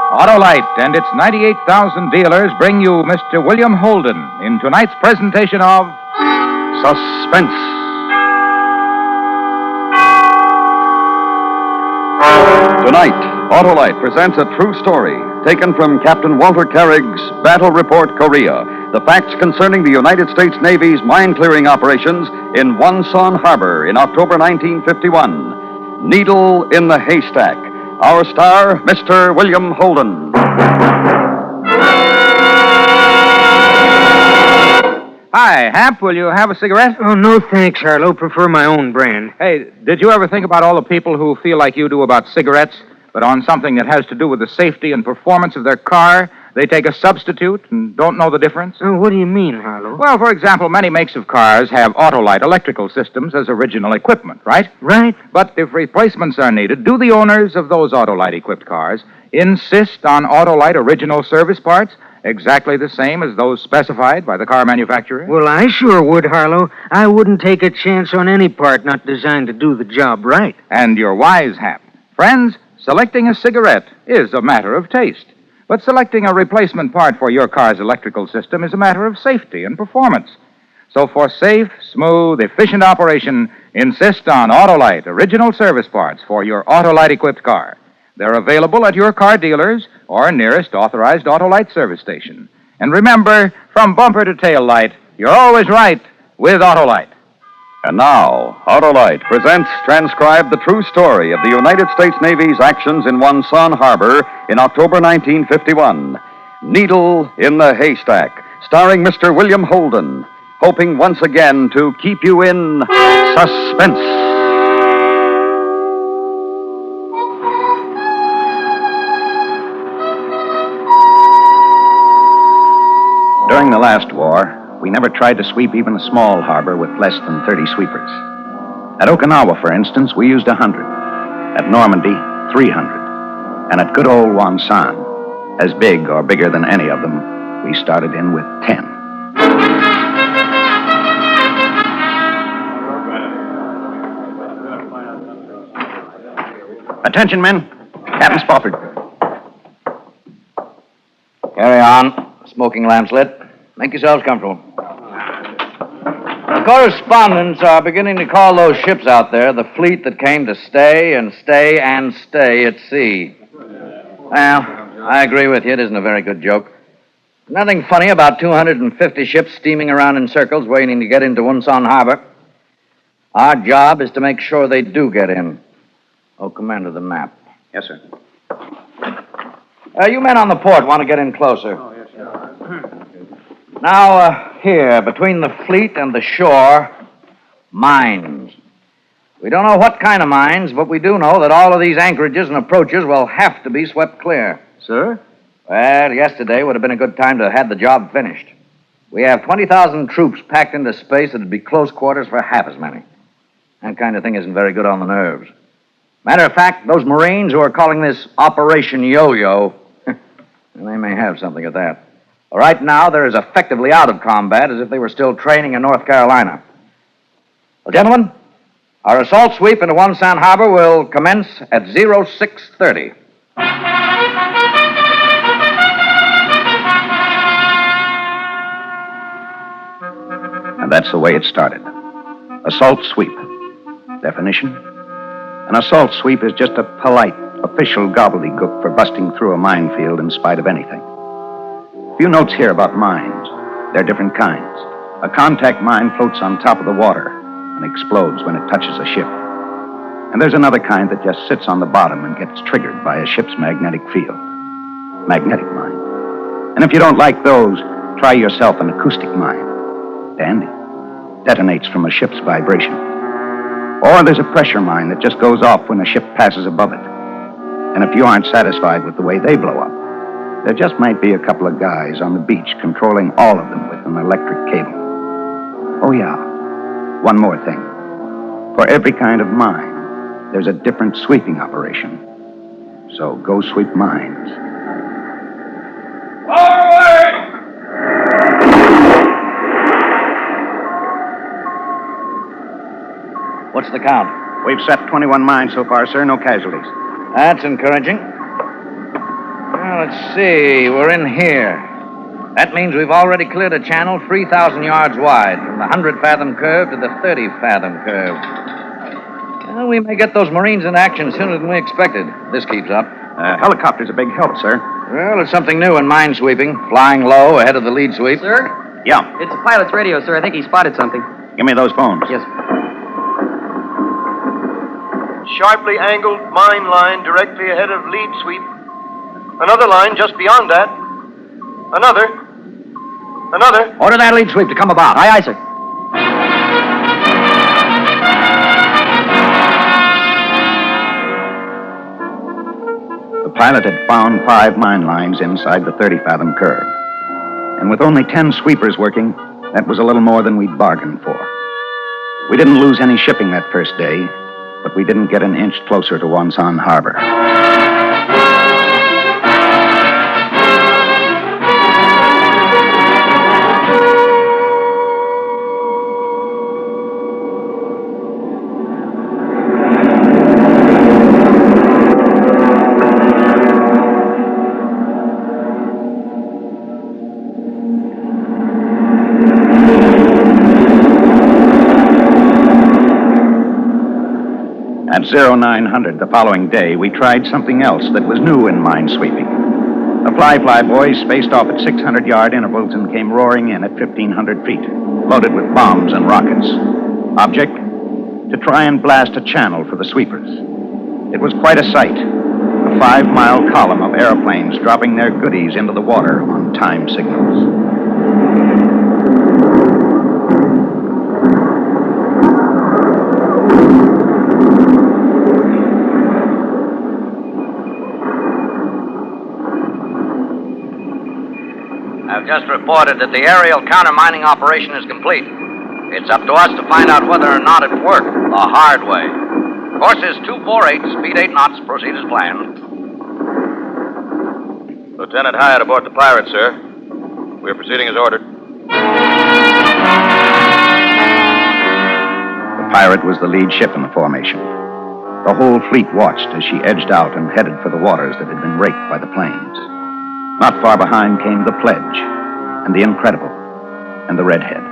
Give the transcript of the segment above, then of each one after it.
Autolite and its 98,000 dealers bring you Mr. William Holden in tonight's presentation of Suspense. Tonight, Autolite presents a true story taken from Captain Walter Carrick's Battle Report Korea. The facts concerning the United States Navy's mine-clearing operations in Wonsan Harbor in October 1951. Needle in the Haystack. Our star, Mr. William Holden. Hi, Hap, will you have a cigarette? Oh, no thanks, Harlow. Prefer my own brand. Hey, did you ever think about all the people who feel like you do about cigarettes, but on something that has to do with the safety and performance of their car, they take a substitute and don't know the difference? Oh, what do you mean, Harlow? Well, for example, many makes of cars have Autolite electrical systems as original equipment, right? Right. But if replacements are needed, do the owners of those Autolite-equipped cars insist on Autolite original service parts exactly the same as those specified by the car manufacturer? Well, I sure would, Harlow. I wouldn't take a chance on any part not designed to do the job right. And you're wise, Hap. Friends, selecting a cigarette is a matter of taste. But selecting a replacement part for your car's electrical system is a matter of safety and performance. So for safe, smooth, efficient operation, insist on Autolite original service parts for your Autolite-equipped car. They're available at your car dealers or nearest authorized Autolite service station. And remember, from bumper to tail light, you're always right with Autolite. And now, Autolite presents transcribed the true story of the United States Navy's actions in Wonsan Harbor in October 1951. Needle in the Haystack, starring Mr. William Holden, hoping once again to keep you in suspense. During the last war, we never tried to sweep even a small harbor with less than 30 sweepers. At Okinawa, for instance, we used 100. At Normandy, 300. And at good old Wonsan, as big or bigger than any of them, we started in with 10. Attention, men. Captain Spofford. Carry on. Smoking lamps lit. Make yourselves comfortable. The correspondents are beginning to call those ships out there the fleet that came to stay and stay and stay at sea. Well, I agree with you. It isn't a very good joke. Nothing funny about 250 ships steaming around in circles waiting to get into Wonsan Harbor. Our job is to make sure they do get in. Oh, Commander, the map. Yes, sir. You men on the port want to get in closer. Oh, yes, sir. Now, here, between the fleet and the shore, mines. We don't know what kind of mines, but we do know that all of these anchorages and approaches will have to be swept clear. Sir? Well, yesterday would have been a good time to have had the job finished. We have 20,000 troops packed into space that would be close quarters for half as many. That kind of thing isn't very good on the nerves. Matter of fact, those Marines who are calling this Operation Yo-Yo, they may have something of that. Right now, they're as effectively out of combat as if they were still training in North Carolina. Well, gentlemen, our assault sweep into Wonsan Harbor will commence at 0630. And that's the way it started. Assault sweep. Definition? An assault sweep is just a polite, official gobbledygook for busting through a minefield in spite of anything. A few notes here about mines. They're different kinds. A contact mine floats on top of the water and explodes when it touches a ship. And there's another kind that just sits on the bottom and gets triggered by a ship's magnetic field. Magnetic mine. And if you don't like those, try yourself an acoustic mine. Dandy. Detonates from a ship's vibration. Or there's a pressure mine that just goes off when a ship passes above it. And if you aren't satisfied with the way they blow up, there just might be a couple of guys on the beach controlling all of them with an electric cable. Oh, yeah. One more thing. For every kind of mine, there's a different sweeping operation. So go sweep mines. Forward! What's the count? We've set 21 mines so far, sir. No casualties. That's encouraging. Well, let's see. We're in here. That means we've already cleared a channel 3,000 yards wide, from the 100-fathom curve to the 30-fathom curve. Well, we may get those Marines in action sooner than we expected. This keeps up. Helicopter's a big help, sir. Well, it's something new in minesweeping, flying low ahead of the lead sweep. Sir? Yeah. It's a pilot's radio, sir. I think he spotted something. Give me those phones. Yes. Sharply angled mine line directly ahead of lead sweep. Another line just beyond that. Another. Order that lead sweep to come about. Aye, aye, sir. The pilot had found 5 mine lines inside the 30-fathom curve. And with only 10 sweepers working, that was a little more than we'd bargained for. We didn't lose any shipping that first day, but we didn't get an inch closer to Wonsan Harbor. At 0900 the following day, we tried something else that was new in minesweeping. The fly boys spaced off at 600-yard intervals and came roaring in at 1,500 feet, loaded with bombs and rockets. Object? To try and blast a channel for the sweepers. It was quite a sight. A 5-mile column of airplanes dropping their goodies into the water on time signals. I've just reported that the aerial countermining operation is complete. It's up to us to find out whether or not it worked the hard way. Course is 248, speed 8 knots, proceed as planned. Lieutenant Hyatt aboard the Pirate, sir. We're proceeding as ordered. The Pirate was the lead ship in the formation. The whole fleet watched as she edged out and headed for the waters that had been raked by the planes. Not far behind came the Pledge, and the Incredible, and the Redhead,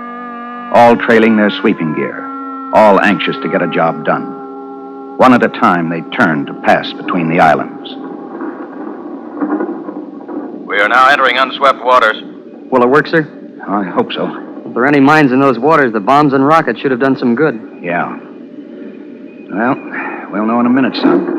all trailing their sweeping gear, all anxious to get a job done. One at a time, they turned to pass between the islands. We are now entering unswept waters. Will it work, sir? I hope so. If there are any mines in those waters, the bombs and rockets should have done some good. Yeah. Well, we'll know in a minute, son.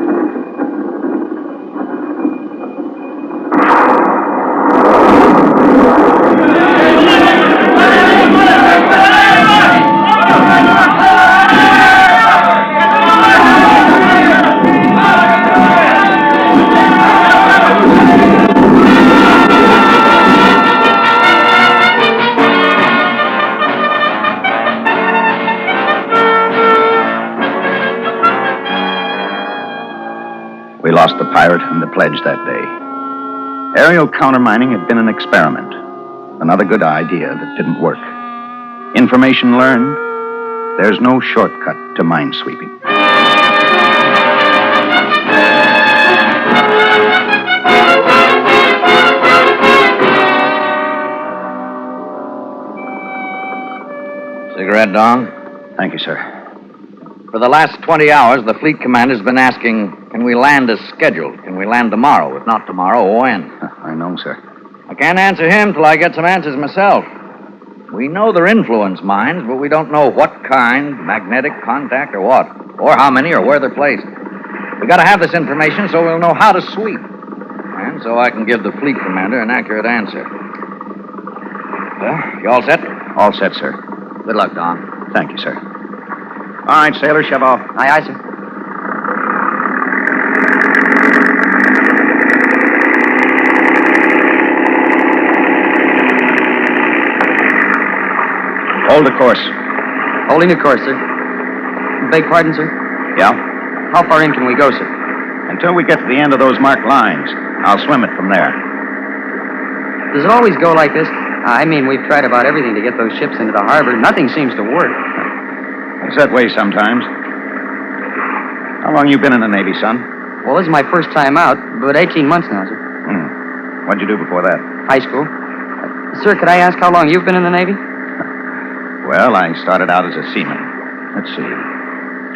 We lost the Pirate and the Pledge that day. Aerial countermining had been an experiment. Another good idea that didn't work. Information learned, there's no shortcut to minesweeping. Cigarette, Don? Thank you, sir. For the last 20 hours, the fleet commander's been asking, can we land as scheduled? Can we land tomorrow? If not tomorrow, when? I know, sir. I can't answer him till I get some answers myself. We know they're influence mines, but we don't know what kind, magnetic, contact, or what, or how many, or where they're placed. We gotta have this information so we'll know how to sweep, and so I can give the fleet commander an accurate answer. Well, you all set? All set, sir. Good luck, Don. Thank you, sir. All right, sailor, shove off. Aye, aye, sir. Hold the course. Holding the course, sir. Beg pardon, sir? Yeah? How far in can we go, sir? Until we get to the end of those marked lines. I'll swim it from there. Does it always go like this? I mean, we've tried about everything to get those ships into the harbor. Nothing seems to work. It's that way sometimes. How long you been in the Navy, son? Well, this is my first time out, but 18 months now, sir. What'd you do before that? High school. Sir, could I ask how long you've been in the Navy? Well, I started out as a seaman. Let's see.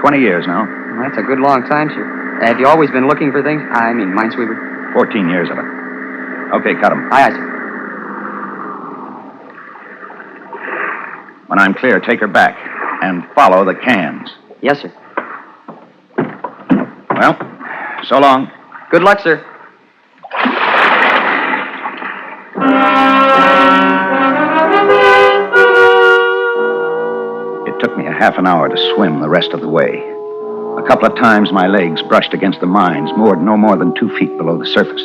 20 years now. Well, that's a good long time, sir. Have you always been looking for things? I mean, minesweeper. 14 years of it. Okay, cut 'em. Aye, sir. When I'm clear, take her back and follow the cans. Yes, sir. Well, so long. Good luck, sir. It took me a half an hour to swim the rest of the way. A couple of times my legs brushed against the mines, moored no more than 2 feet below the surface.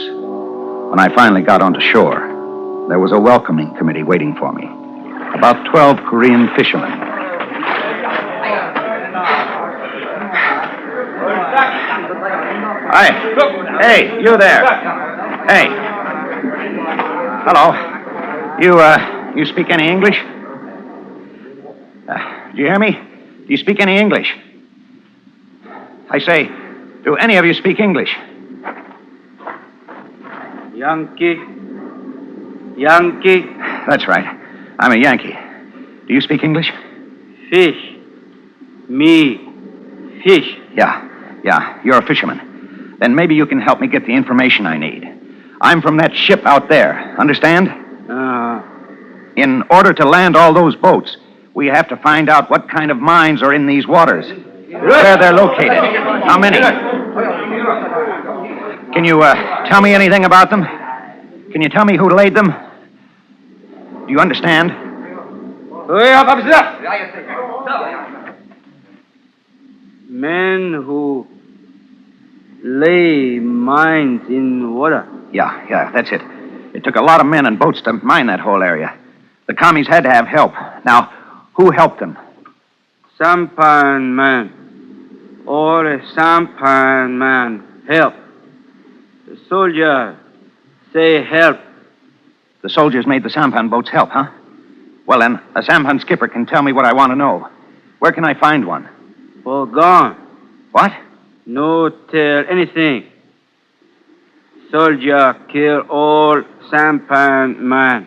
When I finally got onto shore, there was a welcoming committee waiting for me. About 12 Korean fishermen. Hi. Hey, you there. Hey. Hello. You speak any English? Do you hear me? Do you speak any English? I say, do any of you speak English? Yankee. Yankee. That's right. I'm a Yankee. Do you speak English? Fish. Me. Fish. Yeah. You're a fisherman. Then maybe you can help me get the information I need. I'm from that ship out there. Understand? In order to land all those boats, we have to find out what kind of mines are in these waters. Where they're located. How many? Can you tell me anything about them? Can you tell me who laid them? Do you understand? Men who lay mines in water. Yeah, that's it. It took a lot of men and boats to mine that whole area. The commies had to have help. Now, who helped them? Sampan man. All a sampan man help. The soldier say help. The soldiers made the sampan boats help, huh? Well, then, a sampan skipper can tell me what I want to know. Where can I find one? For gone. What? No tell anything. Soldier kill all sampan man.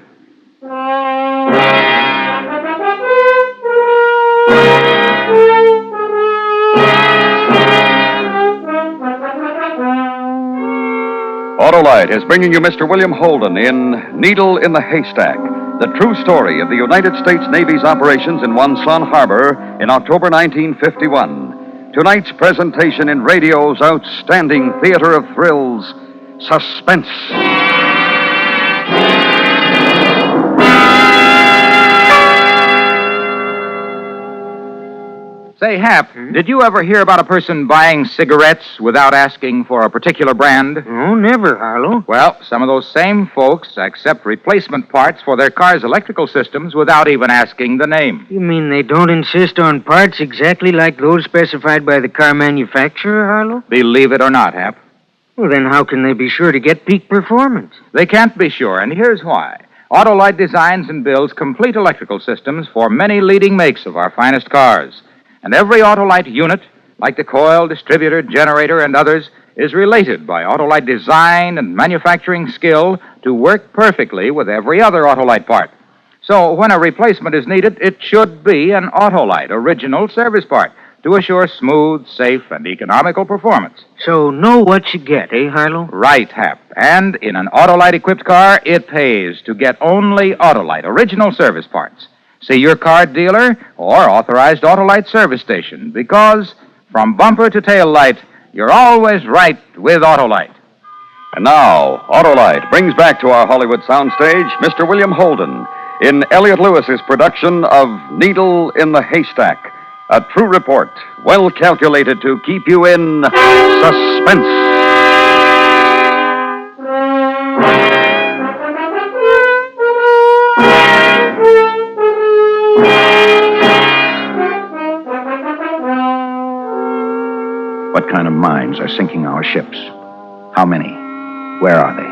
Autolite is bringing you Mr. William Holden in Needle in the Haystack, the true story of the United States Navy's operations in Wonsan Harbor in October 1951. Tonight's presentation in radio's outstanding theater of thrills, Suspense. Say, Hap, did you ever hear about a person buying cigarettes without asking for a particular brand? Oh, never, Harlow. Well, some of those same folks accept replacement parts for their car's electrical systems without even asking the name. You mean they don't insist on parts exactly like those specified by the car manufacturer, Harlow? Believe it or not, Hap. Well, then how can they be sure to get peak performance? They can't be sure, and here's why. Autolite designs and builds complete electrical systems for many leading makes of our finest cars. And every Autolite unit, like the coil, distributor, generator, and others, is related by Autolite design and manufacturing skill to work perfectly with every other Autolite part. So when a replacement is needed, it should be an Autolite original service part to assure smooth, safe, and economical performance. So know what you get, eh, Harlow? Right, Hap. And in an Autolite-equipped car, it pays to get only Autolite original service parts. See your car dealer or authorized Autolite service station, because from bumper to tail light, you're always right with Autolite. And now, Autolite brings back to our Hollywood soundstage Mr. William Holden in Elliot Lewis's production of Needle in the Haystack, a true report, well calculated to keep you in suspense. What kind of mines are sinking our ships? How many? Where are they?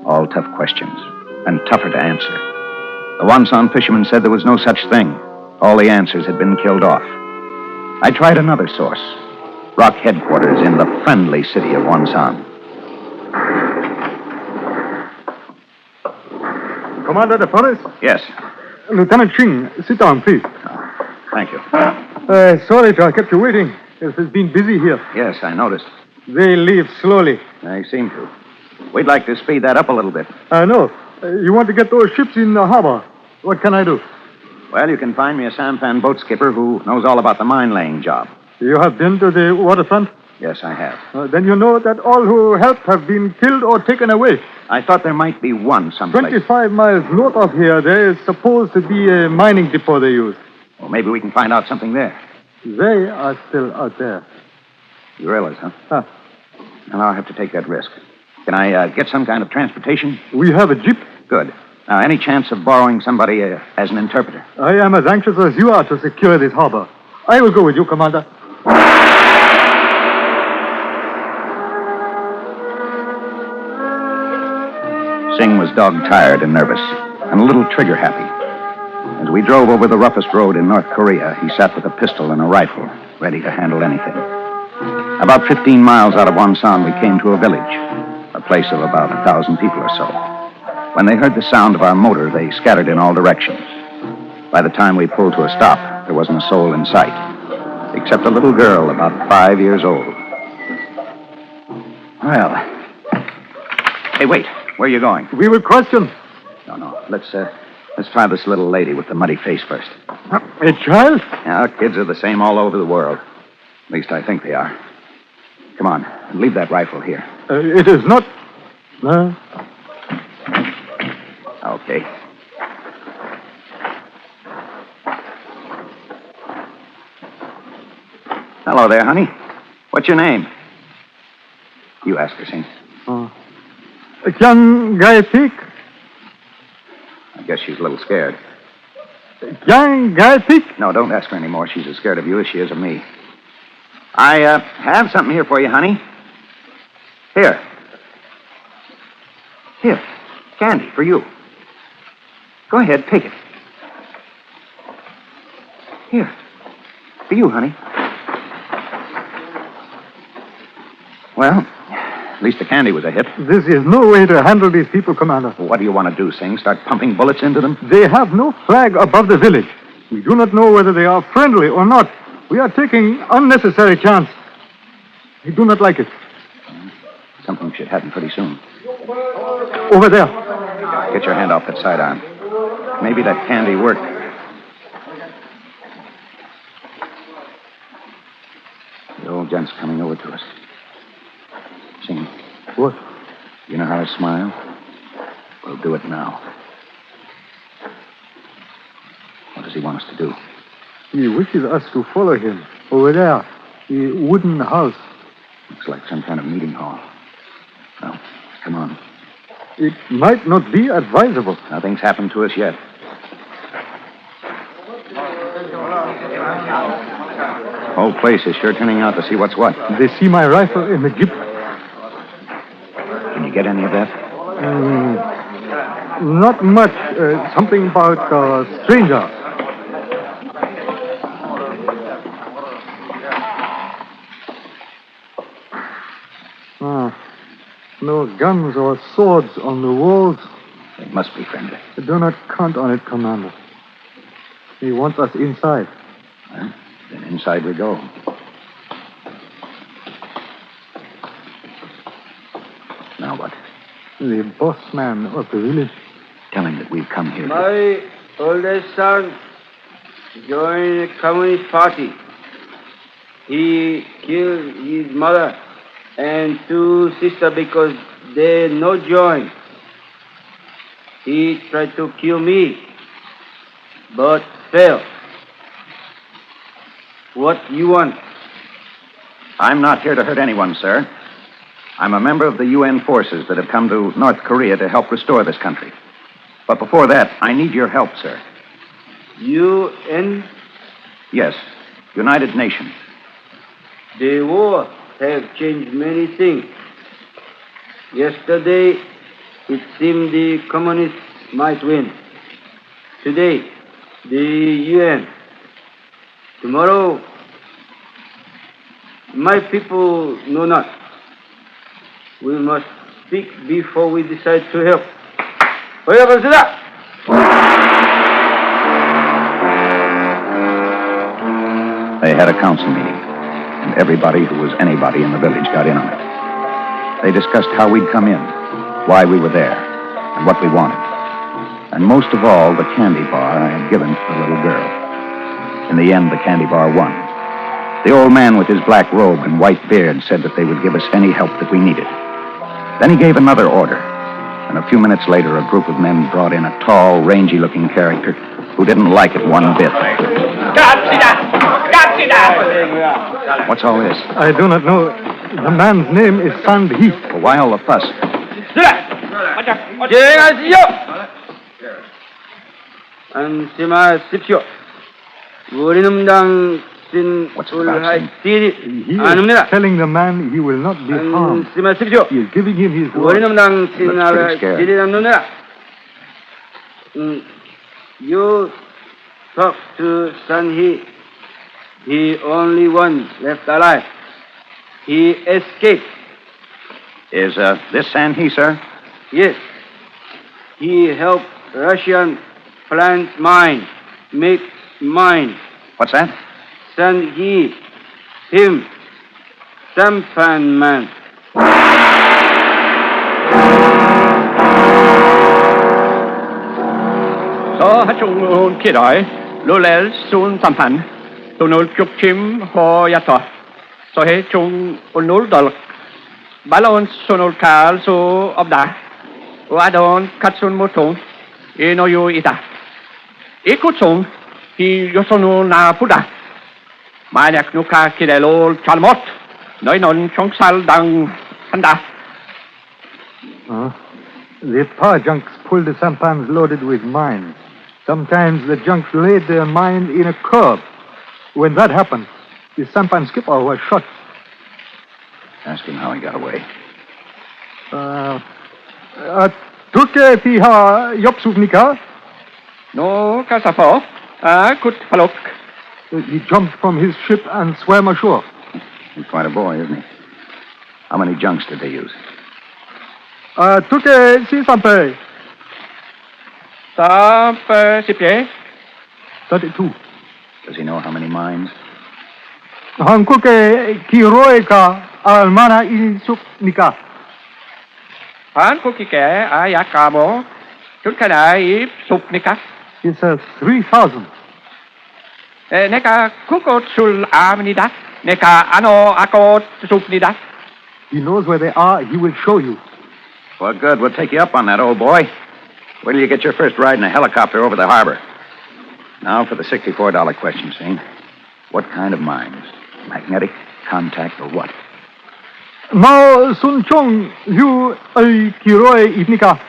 All tough questions, and tougher to answer. The Wonsan fishermen said there was no such thing. All the answers had been killed off. I tried another source. Rock headquarters in the friendly city of Wonsan. Commander de Forest? Yes. Lieutenant Ching, sit down, please. Thank you. Sorry to have kept you waiting. It has been busy here. Yes, I noticed. They leave slowly. They seem to. We'd like to speed that up a little bit. I know. You want to get those ships in the harbor. What can I do? Well, you can find me a sampan boat skipper who knows all about the mine-laying job. You have been to the waterfront? Yes, I have. Then you know that all who helped have been killed or taken away. I thought there might be one someplace. 25 miles north of here, there is supposed to be a mining depot they use. Well, maybe we can find out something there. They are still out there. You realize, huh? Huh. Well, I'll have to take that risk. Can I get some kind of transportation? We have a jeep. Good. Now, any chance of borrowing somebody as an interpreter? I am as anxious as you are to secure this harbor. I will go with you, Commander. Singh was dog-tired and nervous, and a little trigger-happy. As we drove over the roughest road in North Korea, he sat with a pistol and a rifle, ready to handle anything. About 15 miles out of Wonsan, we came to a village, a place of about 1,000 people or so. When they heard the sound of our motor, they scattered in all directions. By the time we pulled to a stop, there wasn't a soul in sight, except a little girl about 5 years old. Well, hey, wait. Where are you going? We will question. No. Let's try this little lady with the muddy face first. A child? Yeah, kids are the same all over the world. At least I think they are. Come on, leave that rifle here. It is not... Okay. Hello there, honey. What's your name? You ask her, Singh. Young guy Pig. I guess she's a little scared. Young guy Pig. No, don't ask her anymore. She's as scared of you as she is of me. I have something here for you, honey. Here. Here. Candy for you. Go ahead, take it. Here. For you, honey. Well, at least the candy was a hit. This is no way to handle these people, Commander. What do you want to do, Singh? Start pumping bullets into them? They have no flag above the village. We do not know whether they are friendly or not. We are taking unnecessary chance. We do not like it. Something should happen pretty soon. Over there. Get your hand off that sidearm. Maybe that candy worked. The old gent's coming over to us. Sing. What? You know how to smile? We'll do it now. What does he want us to do? He wishes us to follow him. Over there. The wooden house. Looks like some kind of meeting hall. Well, come on. It might not be advisable. Nothing's happened to us yet. Whole place is sure turning out to see what's what. They see my rifle in the jeep. Can you get any of that? Not much. Something about a stranger. No guns or swords on the walls. They must be friendly. Do not count on it, Commander. He wants us inside. Well, then inside we go. Now what? The boss man of the village. Tell him that we've come here. My oldest son joined the Communist Party. He killed his mother and two sisters because they no join. He tried to kill me, but failed. What you want? I'm not here to hurt anyone, sir. I'm a member of the UN forces that have come to North Korea to help restore this country. But before that, I need your help, sir. UN? Yes, United Nations. The war have changed many things. Yesterday, it seemed the communists might win. Today, the UN. Tomorrow, my people know not. We must speak before we decide to help. They had a council meeting, and everybody who was anybody in the village got in on it. They discussed how we'd come in, why we were there, and what we wanted. And most of all, the candy bar I had given to the little girl. In the end, the candy bar won. The old man with his black robe and white beard said that they would give us any help that we needed. Then he gave another order, and a few minutes later, a group of men brought in a tall, rangy-looking character who didn't like it one bit. What's all this? I do not know. The man's name is Sand Heath. Well, why all the fuss? 안심하십시오. 우리는 당신 What's it about, Sam? He is telling the man he will not be harmed. 안심하십시오. He is giving him his word. 우리는 당신 Looks pretty scared. 알지리 않느냐. You talk to Sanhi. He only one left alive. He escaped. Is this Sanhee, sir? Yes. He helped Russian plant mine, make mine. What's that? Sanhi, him, Sampan man. Så har chung kidai, lulel sun sampan, tunul chim ho yato. So he chung unul dol. Balon sunul kal so obda. Wadon katsun mutong. Ino yu ita. Ikutsung, hi yosonu na puda. Maniak nuka kidelo chalmot. Noinon chongsal dang handa. The power junks pull the sampans loaded with mines. Sometimes the junks laid their mine in a curve. When that happened, the sampan skipper was shot. Ask him how he got away. Tuke piha yopsuvnika. No kasafo. Kut falok. He jumped from his ship and swam ashore. He's quite a boy, isn't he? How many junks did they use? Tuke si sampe. Sampai sipye. 32. Does he know how many mines? Hankuke kiroeka almana ilisupnika. Han kukike ayakamo. Tulkanai supnika. He says 3,000. Neka kukot sul amnida. Neka ano akot supnida. He knows where they are. He will show you. Well, good. We'll take you up on that, old boy. Wait till you get your first ride in a helicopter over the harbor. Now for the $64 question, Sing. What kind of mines? Magnetic, contact, or what? Mao Sun Chung, you ay kiroi ibnika.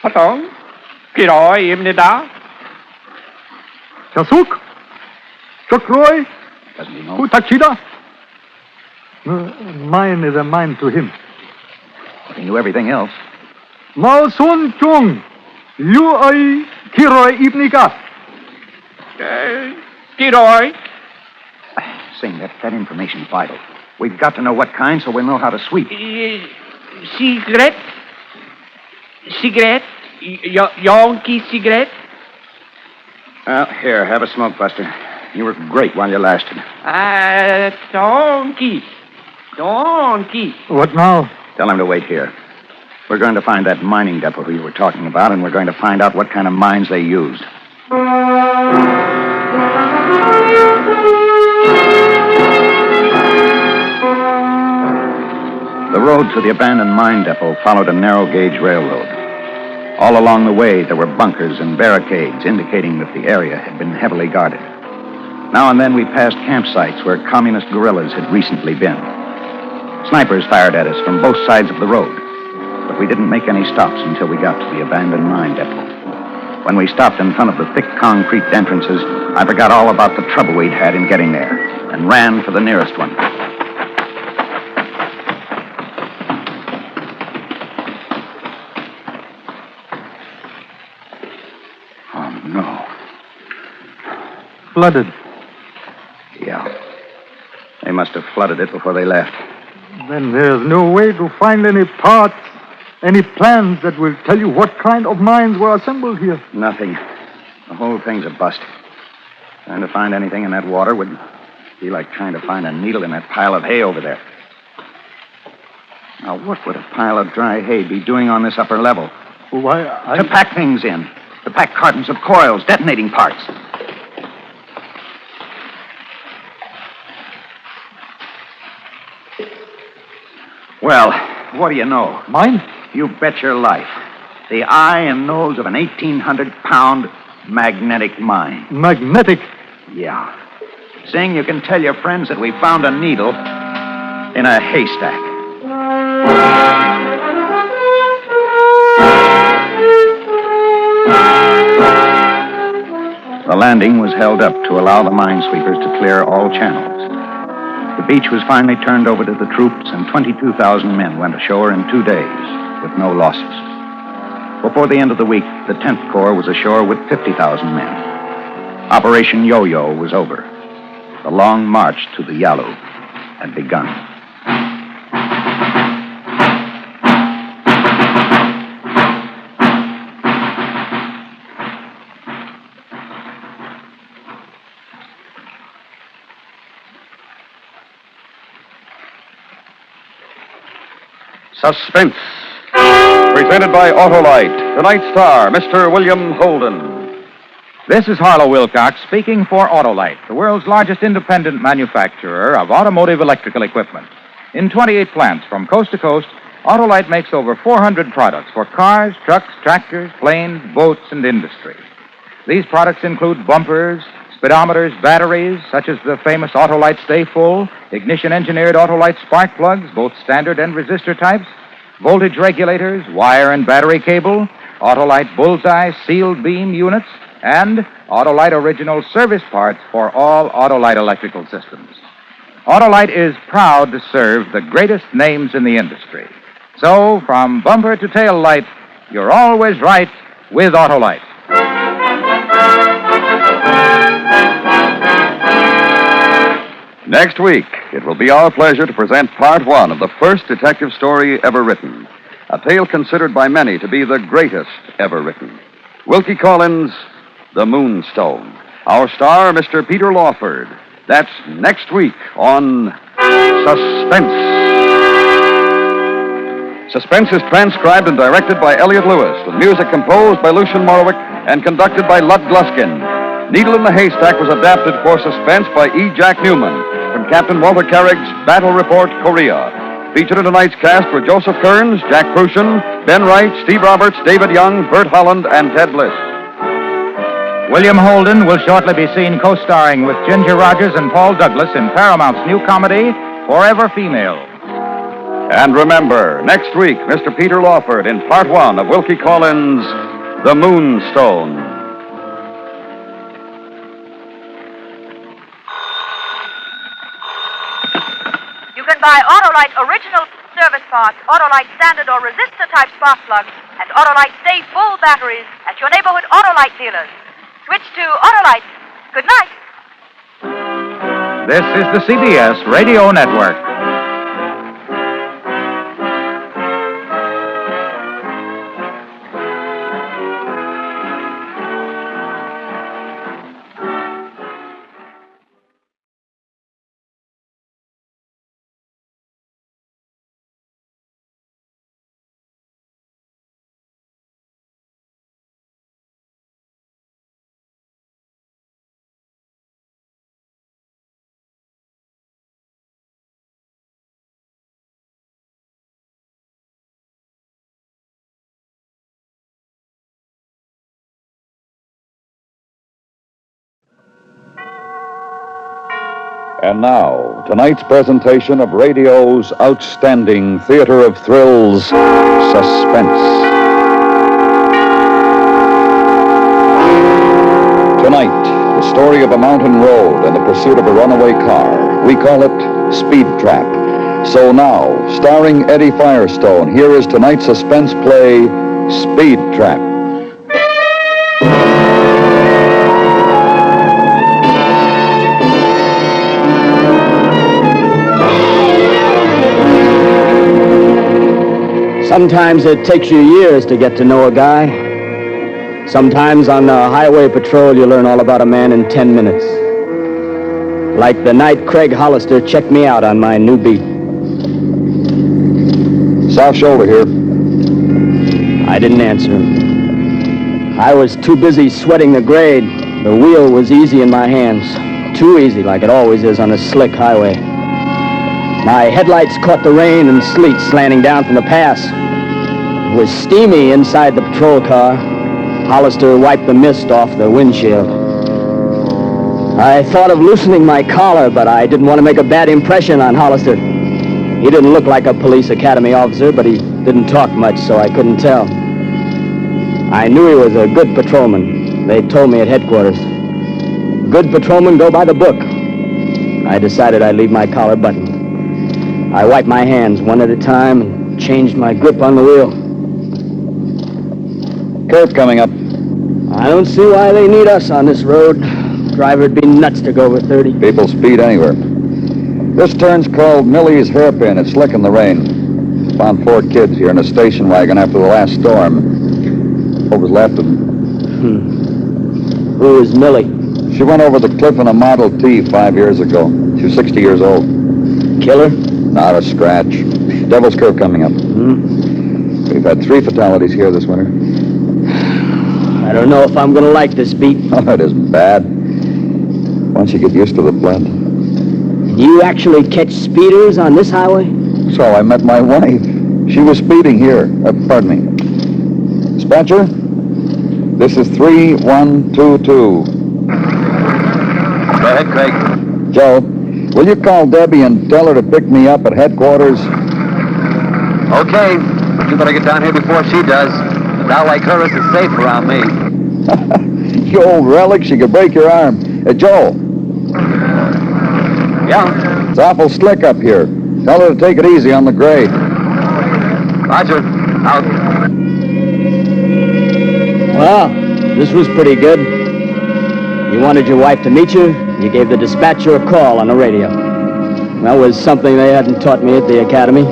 Patong. Kiroi imnida. Chasuk? Chokroi? Doesn't he know? Utachida? Mine is a mine to him. But he knew everything else. Mao Sun Chung, you ay kiroi ibnika. Kiroi. Sing, that information's vital. We've got to know what kind so we'll know how to sweep. Cigarette. Cigarette. Yonky cigarette. Well, here, have a smoke, Buster. You were great while you lasted. Donkey. Donkey. What now? Tell him to wait here. We're going to find that mining depot you were talking about, and we're going to find out what kind of mines they used. The road to the abandoned mine depot followed a narrow-gauge railroad. All along the way, there were bunkers and barricades indicating that the area had been heavily guarded. Now and then, we passed campsites where communist guerrillas had recently been. Snipers fired at us from both sides of the road, but we didn't make any stops until we got to the abandoned mine depot. When we stopped in front of the thick concrete entrances, I forgot all about the trouble we'd had in getting there and ran for the nearest one. Oh, no. Flooded. Yeah. They must have flooded it before they left. Then there's no way to find any parts, any plans that will tell you what kind of mines were assembled here. Nothing. The whole thing's a bust. Trying to find anything in that water would be like trying to find a needle in that pile of hay over there. Now, what would a pile of dry hay be doing on this upper level? Why, To pack things in. To pack cartons of coils, detonating parts. Well, what do you know? Mine? You bet your life. The eye and nose of an 1,800-pound magnetic mine. Magnetic? Yeah. Saying you can tell your friends that we found a needle in a haystack. The landing was held up to allow the minesweepers to clear all channels. The beach was finally turned over to the troops, and 22,000 men went ashore in 2 days with no losses. Before the end of the week, the 10th Corps was ashore with 50,000 men. Operation Yo-Yo was over. The long march to the Yalu had begun. Suspense. Presented by Autolite. Tonight's star, Mr. William Holden. This is Harlow Wilcox speaking for Autolite, the world's largest independent manufacturer of automotive electrical equipment. In 28 plants from coast to coast, Autolite makes over 400 products for cars, trucks, tractors, planes, boats, and industry. These products include bumpers, speedometers, batteries, such as the famous Autolite Stay Full, ignition-engineered Autolite spark plugs, both standard and resistor types, voltage regulators, wire and battery cable, Autolite Bullseye sealed beam units, and Autolite original service parts for all Autolite electrical systems. Autolite is proud to serve the greatest names in the industry. So, from bumper to tail light, you're always right with Autolite. Next week, it will be our pleasure to present part one of the first detective story ever written. A tale considered by many to be the greatest ever written. Wilkie Collins' The Moonstone. Our star, Mr. Peter Lawford. That's next week on Suspense. Suspense is transcribed and directed by Elliot Lewis, with music composed by Lucian Morowick and conducted by Lud Gluskin. Needle in the Haystack was adapted for Suspense by E. Jack Newman from Captain Walter Carrick's Battle Report, Korea. Featured in tonight's cast were Joseph Kearns, Jack Crucian, Ben Wright, Steve Roberts, David Young, Bert Holland, and Ted Bliss. William Holden will shortly be seen co-starring with Ginger Rogers and Paul Douglas in Paramount's new comedy, Forever Female. And remember, next week, Mr. Peter Lawford in part one of Wilkie Collins' The Moonstone. You can buy Autolite original service parts, Autolite standard or resistor type spark plugs, and Autolite Stay Full batteries at your neighborhood Autolite dealers. Switch to Autolite. Good night. This is the CBS Radio Network. And now, tonight's presentation of radio's outstanding theater of thrills, Suspense. Tonight, the story of a mountain road and the pursuit of a runaway car. We call it Speed Trap. So now, starring Eddie Firestone, here is tonight's suspense play, Speed Trap. Sometimes it takes you years to get to know a guy. Sometimes on highway patrol, you learn all about a man in 10 minutes. Like the night Craig Hollister checked me out on my new beat. South shoulder here. I didn't answer him. I was too busy sweating the grade. The wheel was easy in my hands. Too easy, like it always is on a slick highway. My headlights caught the rain and sleet slanting down from the pass. It was steamy inside the patrol car. Hollister wiped the mist off the windshield. I thought of loosening my collar, but I didn't want to make a bad impression on Hollister. He didn't look like a police academy officer, but he didn't talk much, so I couldn't tell. I knew he was a good patrolman. They told me at headquarters. Good patrolmen go by the book. I decided I'd leave my collar buttoned. I wiped my hands one at a time and changed my grip on the wheel. Curve coming up. I don't see why they need us on this road. Driver'd be nuts to go over 30. People speed anywhere. This turn's called Millie's Hairpin. It's slick in the rain. Found 4 kids here in a station wagon after the last storm. What was left of them? Who is Millie? She went over the cliff in a Model T 5 years ago. She was 60 years old. Killer? Not a scratch. Devil's Curve coming up. We've had 3 fatalities here this winter. I don't know if I'm going to like this beat. Oh, it isn't bad. Once you get used to the blend. You actually catch speeders on this highway? So I met my wife. She was speeding here. Pardon me. Dispatcher, this is 3122. Go ahead, Craig. Joe, will you call Debbie and tell her to pick me up at headquarters? Okay, but you better get down here before she does. A gal like her isn't safe around me. You old relic, she could break your arm. Joe. Yeah? It's awful slick up here. Tell her to take it easy on the grade. Roger. Out. Well, this was pretty good. You wanted your wife to meet you. You gave the dispatcher a call on the radio. That was something they hadn't taught me at the academy.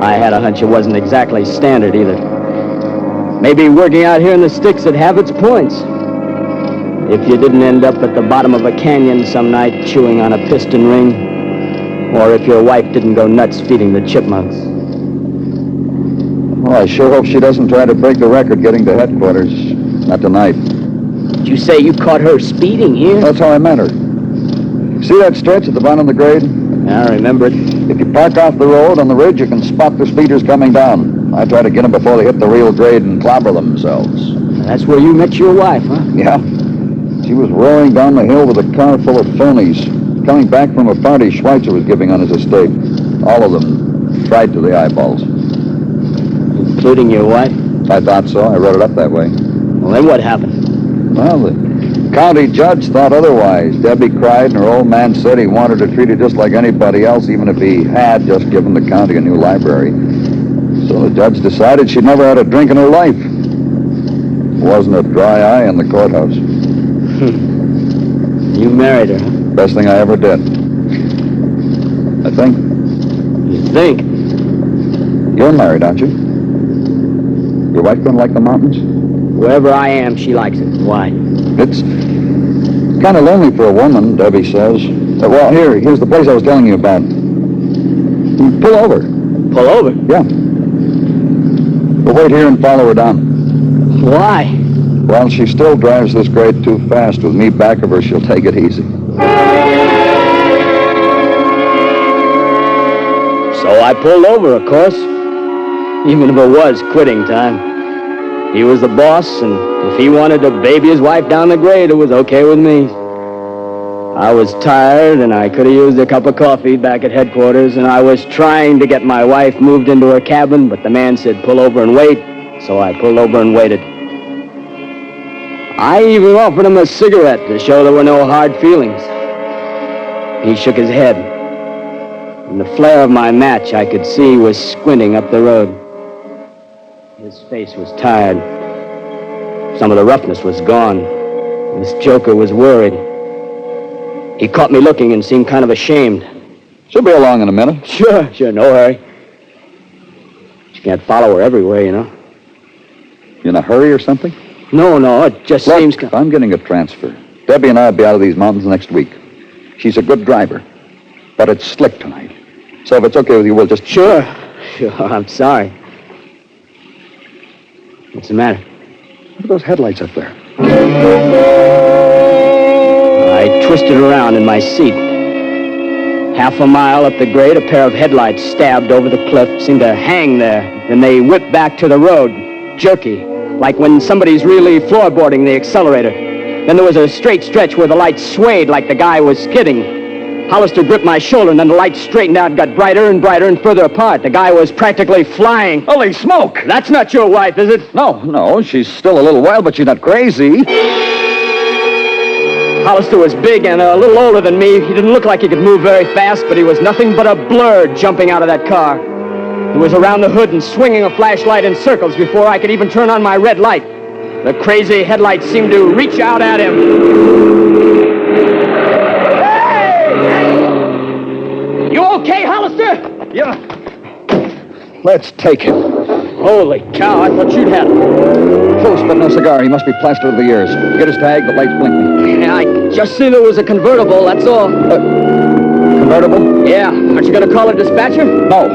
I had a hunch it wasn't exactly standard either. Maybe working out here in the sticks would have its points. If you didn't end up at the bottom of a canyon some night chewing on a piston ring, or if your wife didn't go nuts feeding the chipmunks. Well, I sure hope she doesn't try to break the record getting to headquarters. Not tonight. Did you say you caught her speeding here? That's how I met her. See that stretch at the bottom of the grade? I remember it. If you park off the road on the ridge, you can spot the speeders coming down. I try to get them before they hit the real grade and clobber themselves. That's where you met your wife, huh? Yeah. She was roaring down the hill with a car full of phonies, coming back from a party Schweitzer was giving on his estate. All of them fried to the eyeballs. Including your wife? I thought so. I wrote it up that way. Well, then what happened? Well, the county judge thought otherwise. Debbie cried, and her old man said he wanted her treated just like anybody else, even if he had just given the county a new library. So the judge decided she'd never had a drink in her life. Wasn't a dry eye in the courthouse. You married her, huh? Best thing I ever did. I think. You think? You're married, aren't you? Your wife don't like the mountains? Wherever I am, she likes it. Why? It's kind of lonely for a woman, Debbie says. Well, here's the place I was telling you about. Pull over. Pull over? Yeah. We'll wait here and follow her down. Why? Well, she still drives this grade too fast. With me back of her, she'll take it easy. So I pulled over, of course. Even if it was quitting time. He was the boss, and if he wanted to baby his wife down the grade, it was okay with me. I was tired, and I could have used a cup of coffee back at headquarters, and I was trying to get my wife moved into her cabin, but the man said, pull over and wait, so I pulled over and waited. I even offered him a cigarette to show there were no hard feelings. He shook his head. In the flare of my match, I could see he was squinting up the road. His face was tired. Some of the roughness was gone. This joker was worried. He caught me looking and seemed kind of ashamed. She'll be along in a minute. Sure, no hurry. You can't follow her everywhere, you know. You in a hurry or something? No, it just Look, seems... I'm getting a transfer. Debbie and I will be out of these mountains next week. She's a good driver, but it's slick tonight. So if it's okay with you, we'll just... Sure, I'm sorry. What's the matter? Look at those headlights up there. I twisted around in my seat. Half a mile up the grade, a pair of headlights stabbed over the cliff, seemed to hang there. Then they whipped back to the road, jerky, like when somebody's really floorboarding the accelerator. Then there was a straight stretch where the lights swayed like the guy was skidding. Hollister gripped my shoulder, and then the lights straightened out and got brighter and brighter and further apart. The guy was practically flying. Holy smoke! That's not your wife, is it? No, she's still a little wild, but she's not crazy. Hollister was big and a little older than me. He didn't look like he could move very fast, but he was nothing but a blur jumping out of that car. He was around the hood and swinging a flashlight in circles before I could even turn on my red light. The crazy headlights seemed to reach out at him. You okay, Hollister? Yeah. Let's take him. Holy cow, I thought you'd had him. Close, but no cigar. He must be plastered to the ears. Get his tag, the lights blinking. Yeah, I just seen there was a convertible, that's all. Convertible? Yeah. Aren't you going to call a dispatcher? No.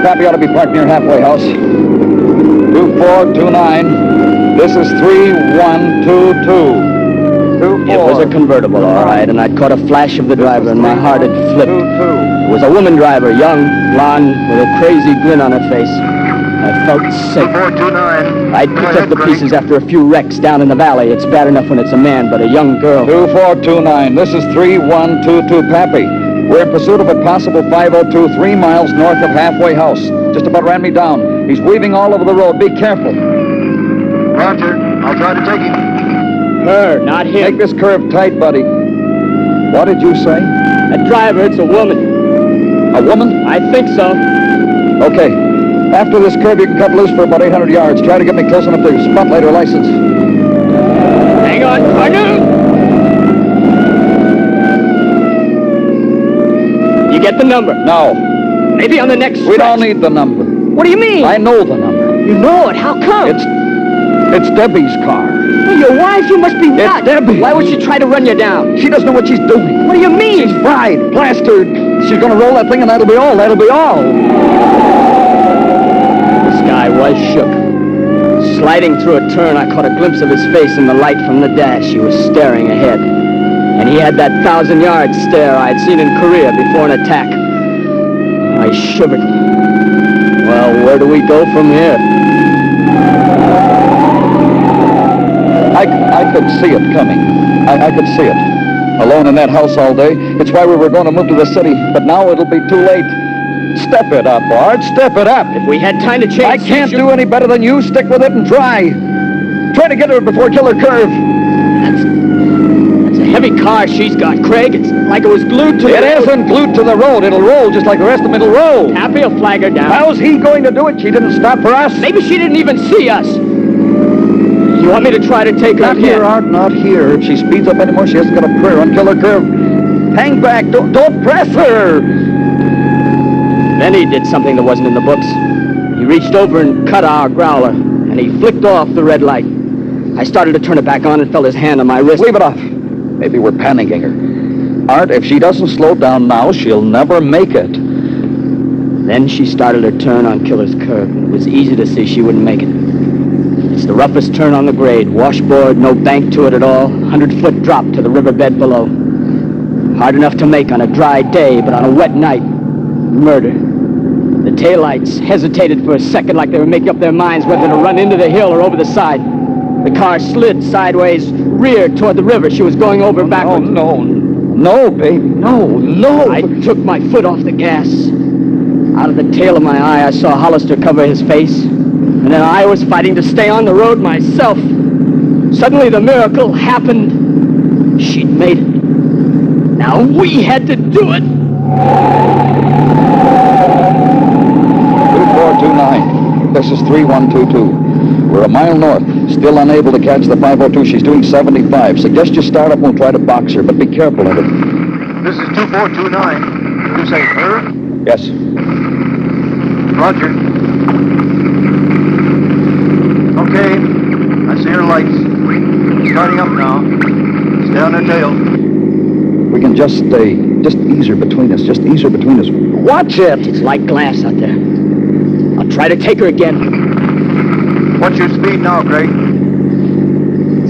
Pappy ought to be parked near halfway house. 2429. This is 3122. It was a convertible, all right, and I'd caught a flash of the driver, and my heart had flipped. It was a woman driver, young, blonde, with a crazy grin on her face. I felt sick. 2429. I'd picked up the pieces after a few wrecks down in the valley. It's bad enough when it's a man, but a young girl. 2429. This is 3122, Pappy. We're in pursuit of a possible 502 3 miles north of halfway house. Just about ran me down. He's weaving all over the road. Be careful. Roger. I'll try to take him. Her, not him. Take this curve tight, buddy. What did you say? That driver, it's a woman. A woman? I think so. Okay. After this curve, you can cut loose for about 800 yards. Try to get me close enough to spotlight her license. Hang on, partner. You get the number? No. Maybe on the next We stretch. don't need the number. What do you mean? I know the number. You know it? How come? It's Debbie's car. Well, your wife, you must be nuts. It's Debbie. Why would she try to run you down? She doesn't know what she's doing. What do you mean? She's fried, plastered. She's going to roll that thing, and that'll be all. That'll be all. This guy was shook. Sliding through a turn, I caught a glimpse of his face in the light from the dash. He was staring ahead. And he had that 1,000-yard stare I'd seen in Korea before an attack. I shivered. Well, where do we go from here? I could see it coming. I could see it. Alone in that house all day. It's why we were going to move to the city. But now it'll be too late. Step it up, Art. Step it up. If we had time to change... I can't do any better than you. Stick with it and try. Try to get her before Killer Curve. That's a heavy car she's got, Craig. It's like it was glued to the road. It isn't glued to the road. It'll roll just like the rest of them. It'll roll. Happy will flag her down. How's he going to do it? She didn't stop for us. Maybe she didn't even see us. You want me to try to take her Not again? here, Art, not here. If she speeds up anymore, she hasn't got a prayer on Killer Curve. Hang back. Don't press her. Then he did something that wasn't in the books. He reached over and cut our growler, and he flicked off the red light. I started to turn it back on and felt his hand on my wrist. Leave it off. Maybe we're panicking her. Art, if she doesn't slow down now, she'll never make it. Then she started her turn on Killer's Curve. It was easy to see she wouldn't make it. It's the roughest turn on the grade. Washboard, no bank to it at all. 100-foot drop to the riverbed below. Hard enough to make on a dry day, but on a wet night, murder. The taillights hesitated for a second like they were making up their minds whether to run into the hill or over the side. The car slid sideways, reared toward the river. She was going over backwards. No, baby. No. I took my foot off the gas. Out of the tail of my eye, I saw Hollister cover his face. And then I was fighting to stay on the road myself. Suddenly the miracle happened. She'd made it. Now we had to do it. 2429. This is 3122. We're a mile north. Still unable to catch the 502. She's doing 75. Suggest you start up and we'll try to box her, but be careful of it. This is 2429. You say her? Yes. Roger. Okay. I I see her lights. Starting up now. Stay on her tail. We can just ease her between us. Just ease her between us. Watch it! It's like glass out there. I'll try to take her again. What's your speed now, Craig?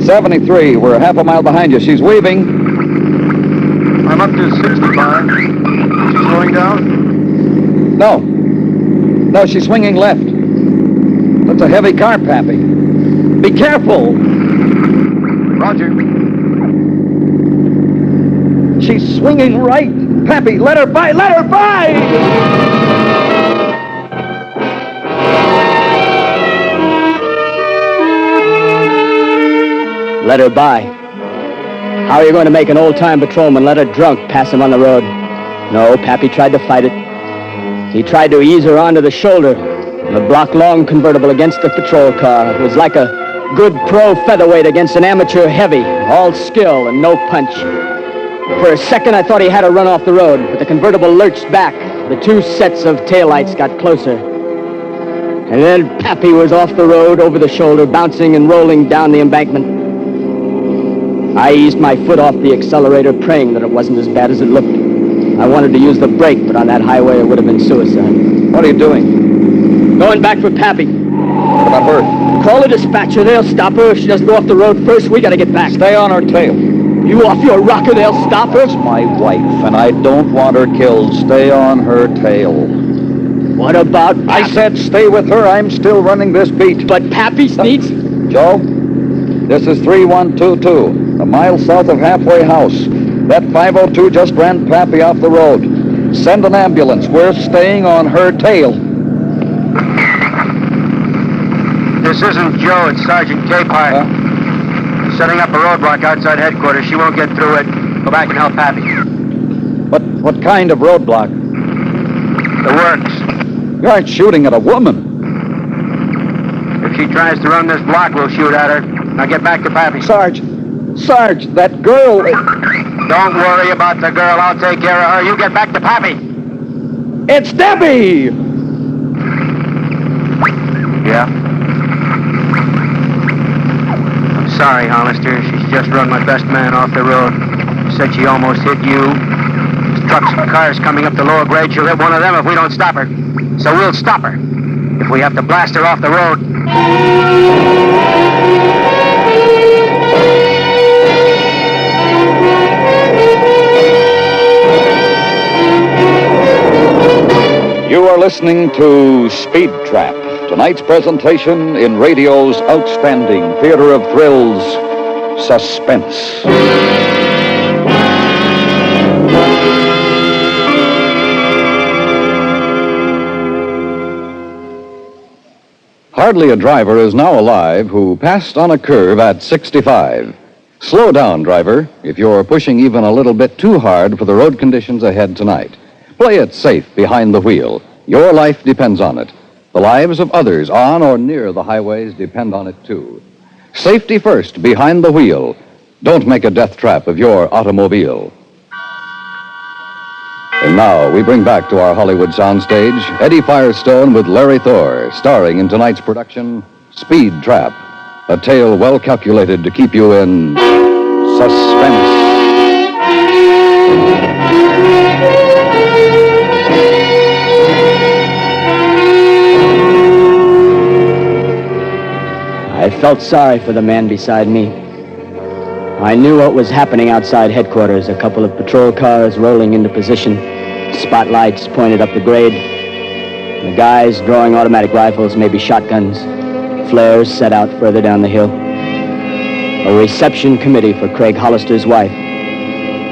73. We're half a mile behind you. She's weaving. I'm up to 65. She's slowing down? No, she's swinging left. That's a heavy car, Pappy. Be careful! Roger. She's swinging right. Pappy, let her by! Let her by! Let her by. How are you going to make an old-time patrolman let a drunk pass him on the road? No, Pappy tried to fight it. He tried to ease her onto the shoulder. The block-long convertible against the patrol car. It was like a good pro featherweight against an amateur heavy. All skill and no punch. For a second, I thought he had her run off the road, but the convertible lurched back. The two sets of taillights got closer. And then Pappy was off the road, over the shoulder, bouncing and rolling down the embankment. I eased my foot off the accelerator, praying that it wasn't as bad as it looked. I wanted to use the brake, but on that highway it would have been suicide. What are you doing? Going back for Pappy. What about her? Call the dispatcher. They'll stop her. If she doesn't go off the road first, we gotta get back. Stay on her tail. You off your rocker, they'll stop her? That's my wife, and I don't want her killed. Stay on her tail. What about Pappy? I said stay with her. I'm still running this beat. But Pappy needs... Joe, this is 3122, a mile south of Halfway House. That 502 just ran Pappy off the road. Send an ambulance. We're staying on her tail. This isn't Joe, it's Sergeant Capehart. Setting up a roadblock outside headquarters. She won't get through it. Go back and help Pappy. What kind of roadblock? The works. You aren't shooting at a woman. If she tries to run this block, we'll shoot at her. Now get back to Pappy. Sarge, that girl... Don't worry about the girl. I'll take care of her. You get back to Pappy. It's Debbie! Yeah? I'm sorry, Hollister. She's just run my best man off the road. Said she almost hit you. There's trucks and cars coming up the lower grade. She'll hit one of them if we don't stop her. So we'll stop her. If we have to blast her off the road. You are listening to Speed Trap, tonight's presentation in radio's outstanding theater of thrills, Suspense. Hardly a driver is now alive who passed on a curve at 65. Slow down, driver, if you're pushing even a little bit too hard for the road conditions ahead tonight. Play it safe behind the wheel. Your life depends on it. The lives of others on or near the highways depend on it, too. Safety first behind the wheel. Don't make a death trap of your automobile. And now we bring back to our Hollywood soundstage Eddie Firestone with Larry Thor, starring in tonight's production, Speed Trap, a tale well calculated to keep you in suspense. I felt sorry for the man beside me. I knew what was happening outside headquarters. A couple of patrol cars rolling into position. Spotlights pointed up the grade. The guys drawing automatic rifles, maybe shotguns. Flares set out further down the hill. A reception committee for Craig Hollister's wife.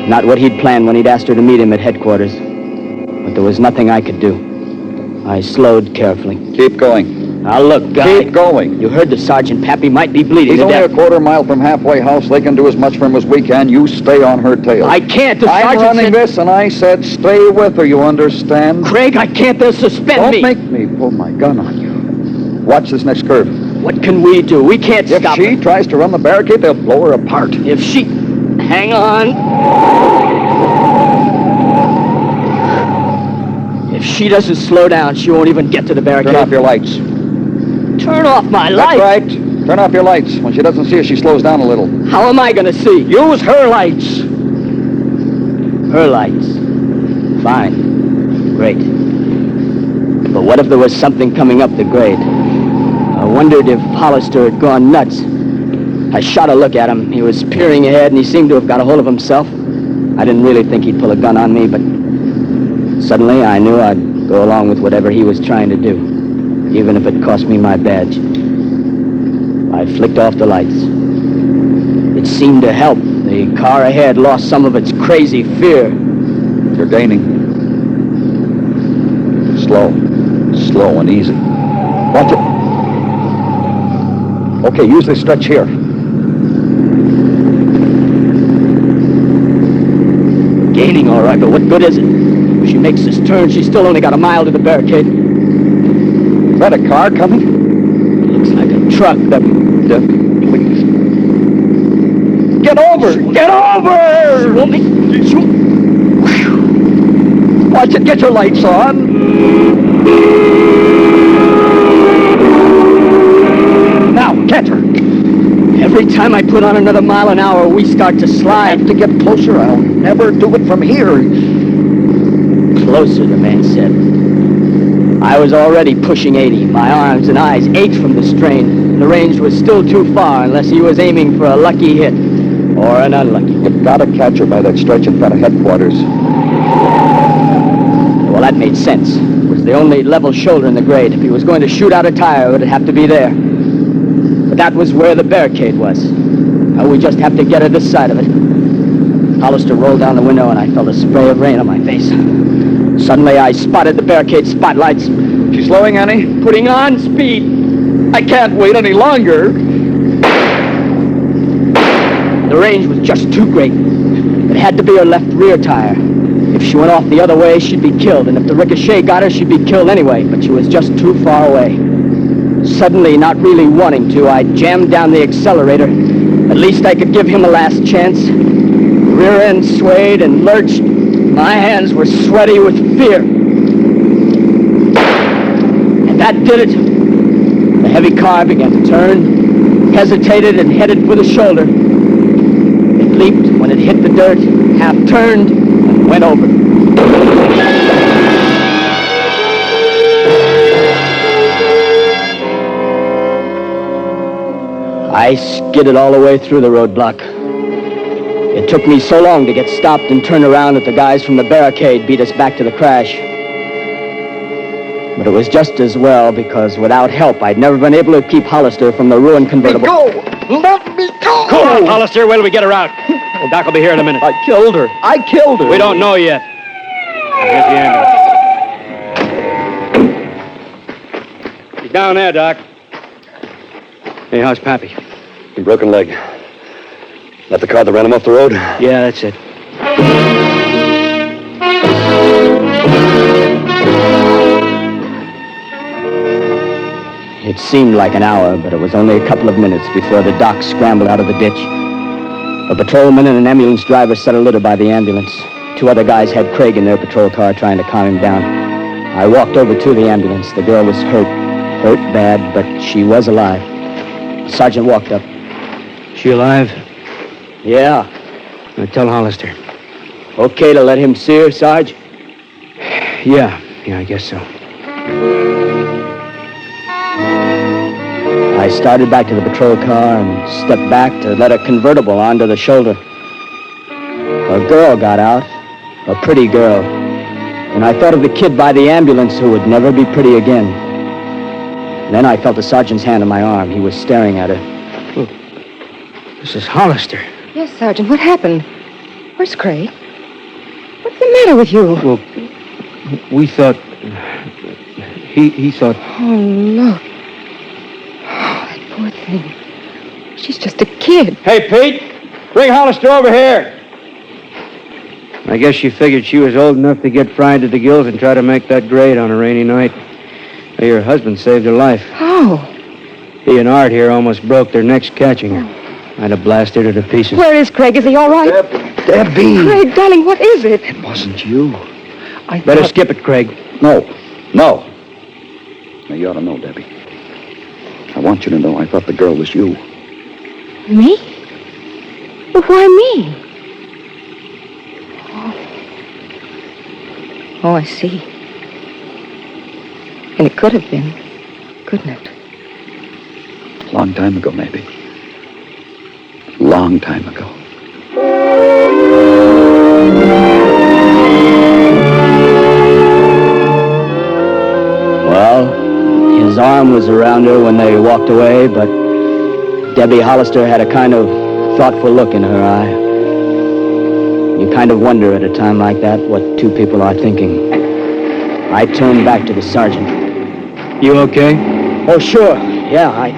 Not what he'd planned when he'd asked her to meet him at headquarters. But there was nothing I could do. I slowed carefully. Keep going. Now look, guy. Keep going. You heard the sergeant. Pappy might be bleeding He's to only death. a quarter mile from Halfway House. They can do as much for him as we can. You stay on her tail. I can't. The I'm sergeant running said... this, and I said stay with her, you understand? Craig, I can't. They'll suspend me. Don't make me pull my gun on you. Watch this next curve. What can we do? We can't stop If she her. tries to run the barricade, they'll blow her apart. If she... Hang on. If she doesn't slow down, she won't even get to the barricade. Turn off your lights. Turn off my That's light. right. Turn off your lights. When she doesn't see us, she slows down a little. How am I going to see? Use her lights. Her lights. Fine. Great. But what if there was something coming up the grade? I wondered if Hollister had gone nuts. I shot a look at him. He was peering ahead, and he seemed to have got a hold of himself. I didn't really think he'd pull a gun on me, but suddenly I knew I'd go along with whatever he was trying to do, even if it cost me my badge. I flicked off the lights. It seemed to help. The car ahead lost some of its crazy fear. You're gaining. Slow. Slow and easy. Watch it. Okay, use this stretch here. Gaining, all right, but what good is it? If she makes this turn, she's still only got a mile to the barricade. Is that a car coming? Looks like a truck. Please. Get over! Get over! She won't make... Watch it. Get your lights on. Now, catch her. Every time I put on another mile an hour, we start to slide. I have to get closer. I'll never do it from here. Closer, the man said. I was already pushing 80. My arms and eyes ached from the strain. The range was still too far unless he was aiming for a lucky hit. Or an unlucky. You've got to catch her by that stretch in front of headquarters. Well, that made sense. It was the only level shoulder in the grade. If he was going to shoot out a tire, it would have to be there. But that was where the barricade was. We just have to get her this side of it. Hollister rolled down the window, and I felt a spray of rain on my face. Suddenly, I spotted the barricade spotlights. She's slowing, Annie? Putting on speed. I can't wait any longer. The range was just too great. It had to be her left rear tire. If she went off the other way, she'd be killed, and if the ricochet got her, she'd be killed anyway, but she was just too far away. Suddenly, not really wanting to, I jammed down the accelerator. At least I could give him a last chance. The rear end swayed and lurched. My hands were sweaty with fear. And that did it. The heavy car began to turn, hesitated, and headed for the shoulder. It leaped when it hit the dirt, half turned, and went over. I skidded all the way through the roadblock. It took me so long to get stopped and turn around that the guys from the barricade beat us back to the crash. But it was just as well, because without help, I'd never been able to keep Hollister from the ruined convertible. Let me go! Come on, Hollister. Wait till we get her out. Well, Doc will be here in a minute. I killed her. We don't know yet. Here's the ambulance. He's down there, Doc. Hey, how's Pappy? Broken leg. That the car that ran him off the road? Yeah, that's it. It seemed like an hour, but it was only a couple of minutes before the doc scrambled out of the ditch. A patrolman and an ambulance driver set a litter by the ambulance. Two other guys had Craig in their patrol car trying to calm him down. I walked over to the ambulance. The girl was hurt bad, but she was alive. The sergeant walked up. She alive? Yeah. Now tell Hollister. Okay to let him see her, Sarge? Yeah, I guess so. I started back to the patrol car and stepped back to let a convertible onto the shoulder. A girl got out, a pretty girl. And I thought of the kid by the ambulance who would never be pretty again. Then I felt the sergeant's hand on my arm. He was staring at her. Look, this is Hollister. Yes, Sergeant. What happened? Where's Craig? What's the matter with you? Well, we thought... He thought... Oh, look. Oh, that poor thing. She's just a kid. Hey, Pete! Bring Hollister over here! I guess she figured she was old enough to get fried to the gills and try to make that grade on a rainy night. Your husband saved her life. How? He and Art here almost broke their necks catching her. I'd have blasted her to pieces. Where is Craig? Is he all right? Debbie! Craig, darling, what is it? It wasn't you. Better skip it, Craig. No. Now, you ought to know, Debbie. I want you to know I thought the girl was you. Me? Well, why me? Oh, I see. And it could have been, couldn't it? Long time ago, maybe. Long time ago. Well, his arm was around her when they walked away, but Debbie Hollister had a kind of thoughtful look in her eye. You kind of wonder at a time like that what two people are thinking. I turned back to the sergeant. You okay? Oh, sure. Yeah, I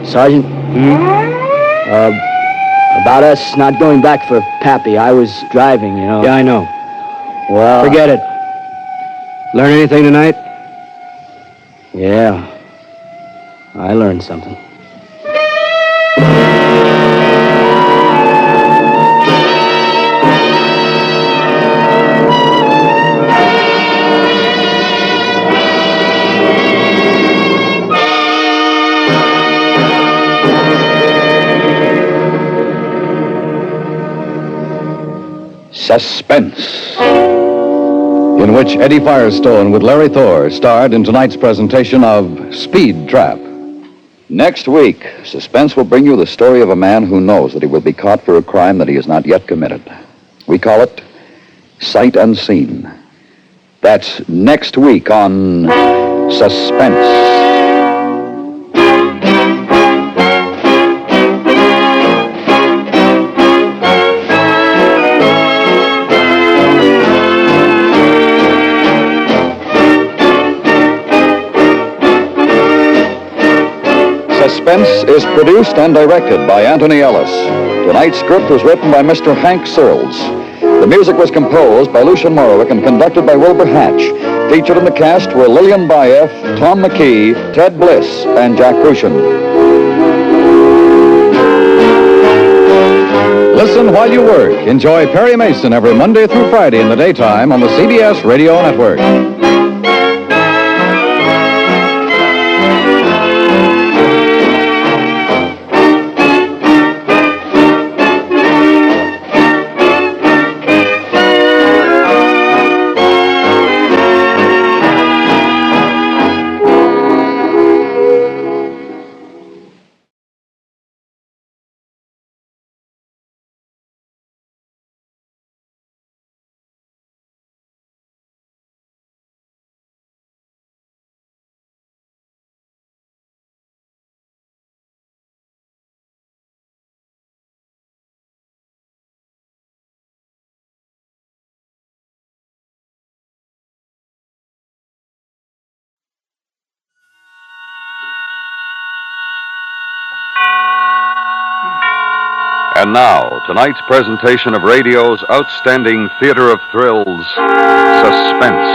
Sergeant? About us not going back for Pappy. I was driving, you know. Yeah, I know. Well... Forget it. Learn anything tonight? Yeah. I learned something. Suspense, in which Eddie Firestone with Larry Thor starred in tonight's presentation of Speed Trap. Next week, Suspense will bring you the story of a man who knows that he will be caught for a crime that he has not yet committed. We call it Sight Unseen. That's next week on Suspense. Suspense is produced and directed by Anthony Ellis. Tonight's script was written by Mr. Hank Searles. The music was composed by Lucian Morowick and conducted by Wilbur Hatch. Featured in the cast were Lillian Baeff, Tom McKee, Ted Bliss, and Jack Crucian. Listen while you work. Enjoy Perry Mason every Monday through Friday in the daytime on the CBS Radio Network. 'And now, tonight's presentation of radio's outstanding theater of thrills, Suspense.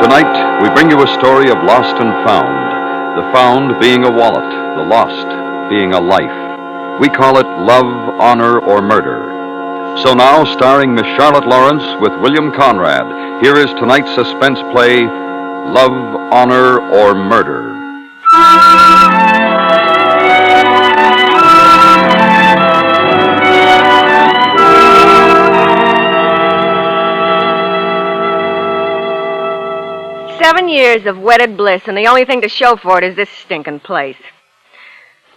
Tonight, we bring you a story of lost and found. The found being a wallet, the lost being a life. We call it Love, Honor, or Murder. So now, starring Miss Charlotte Lawrence with William Conrad, here is tonight's suspense play, Love, Honor, or Murder. "7 years of wedded bliss, and the only thing to show for it is this stinking place.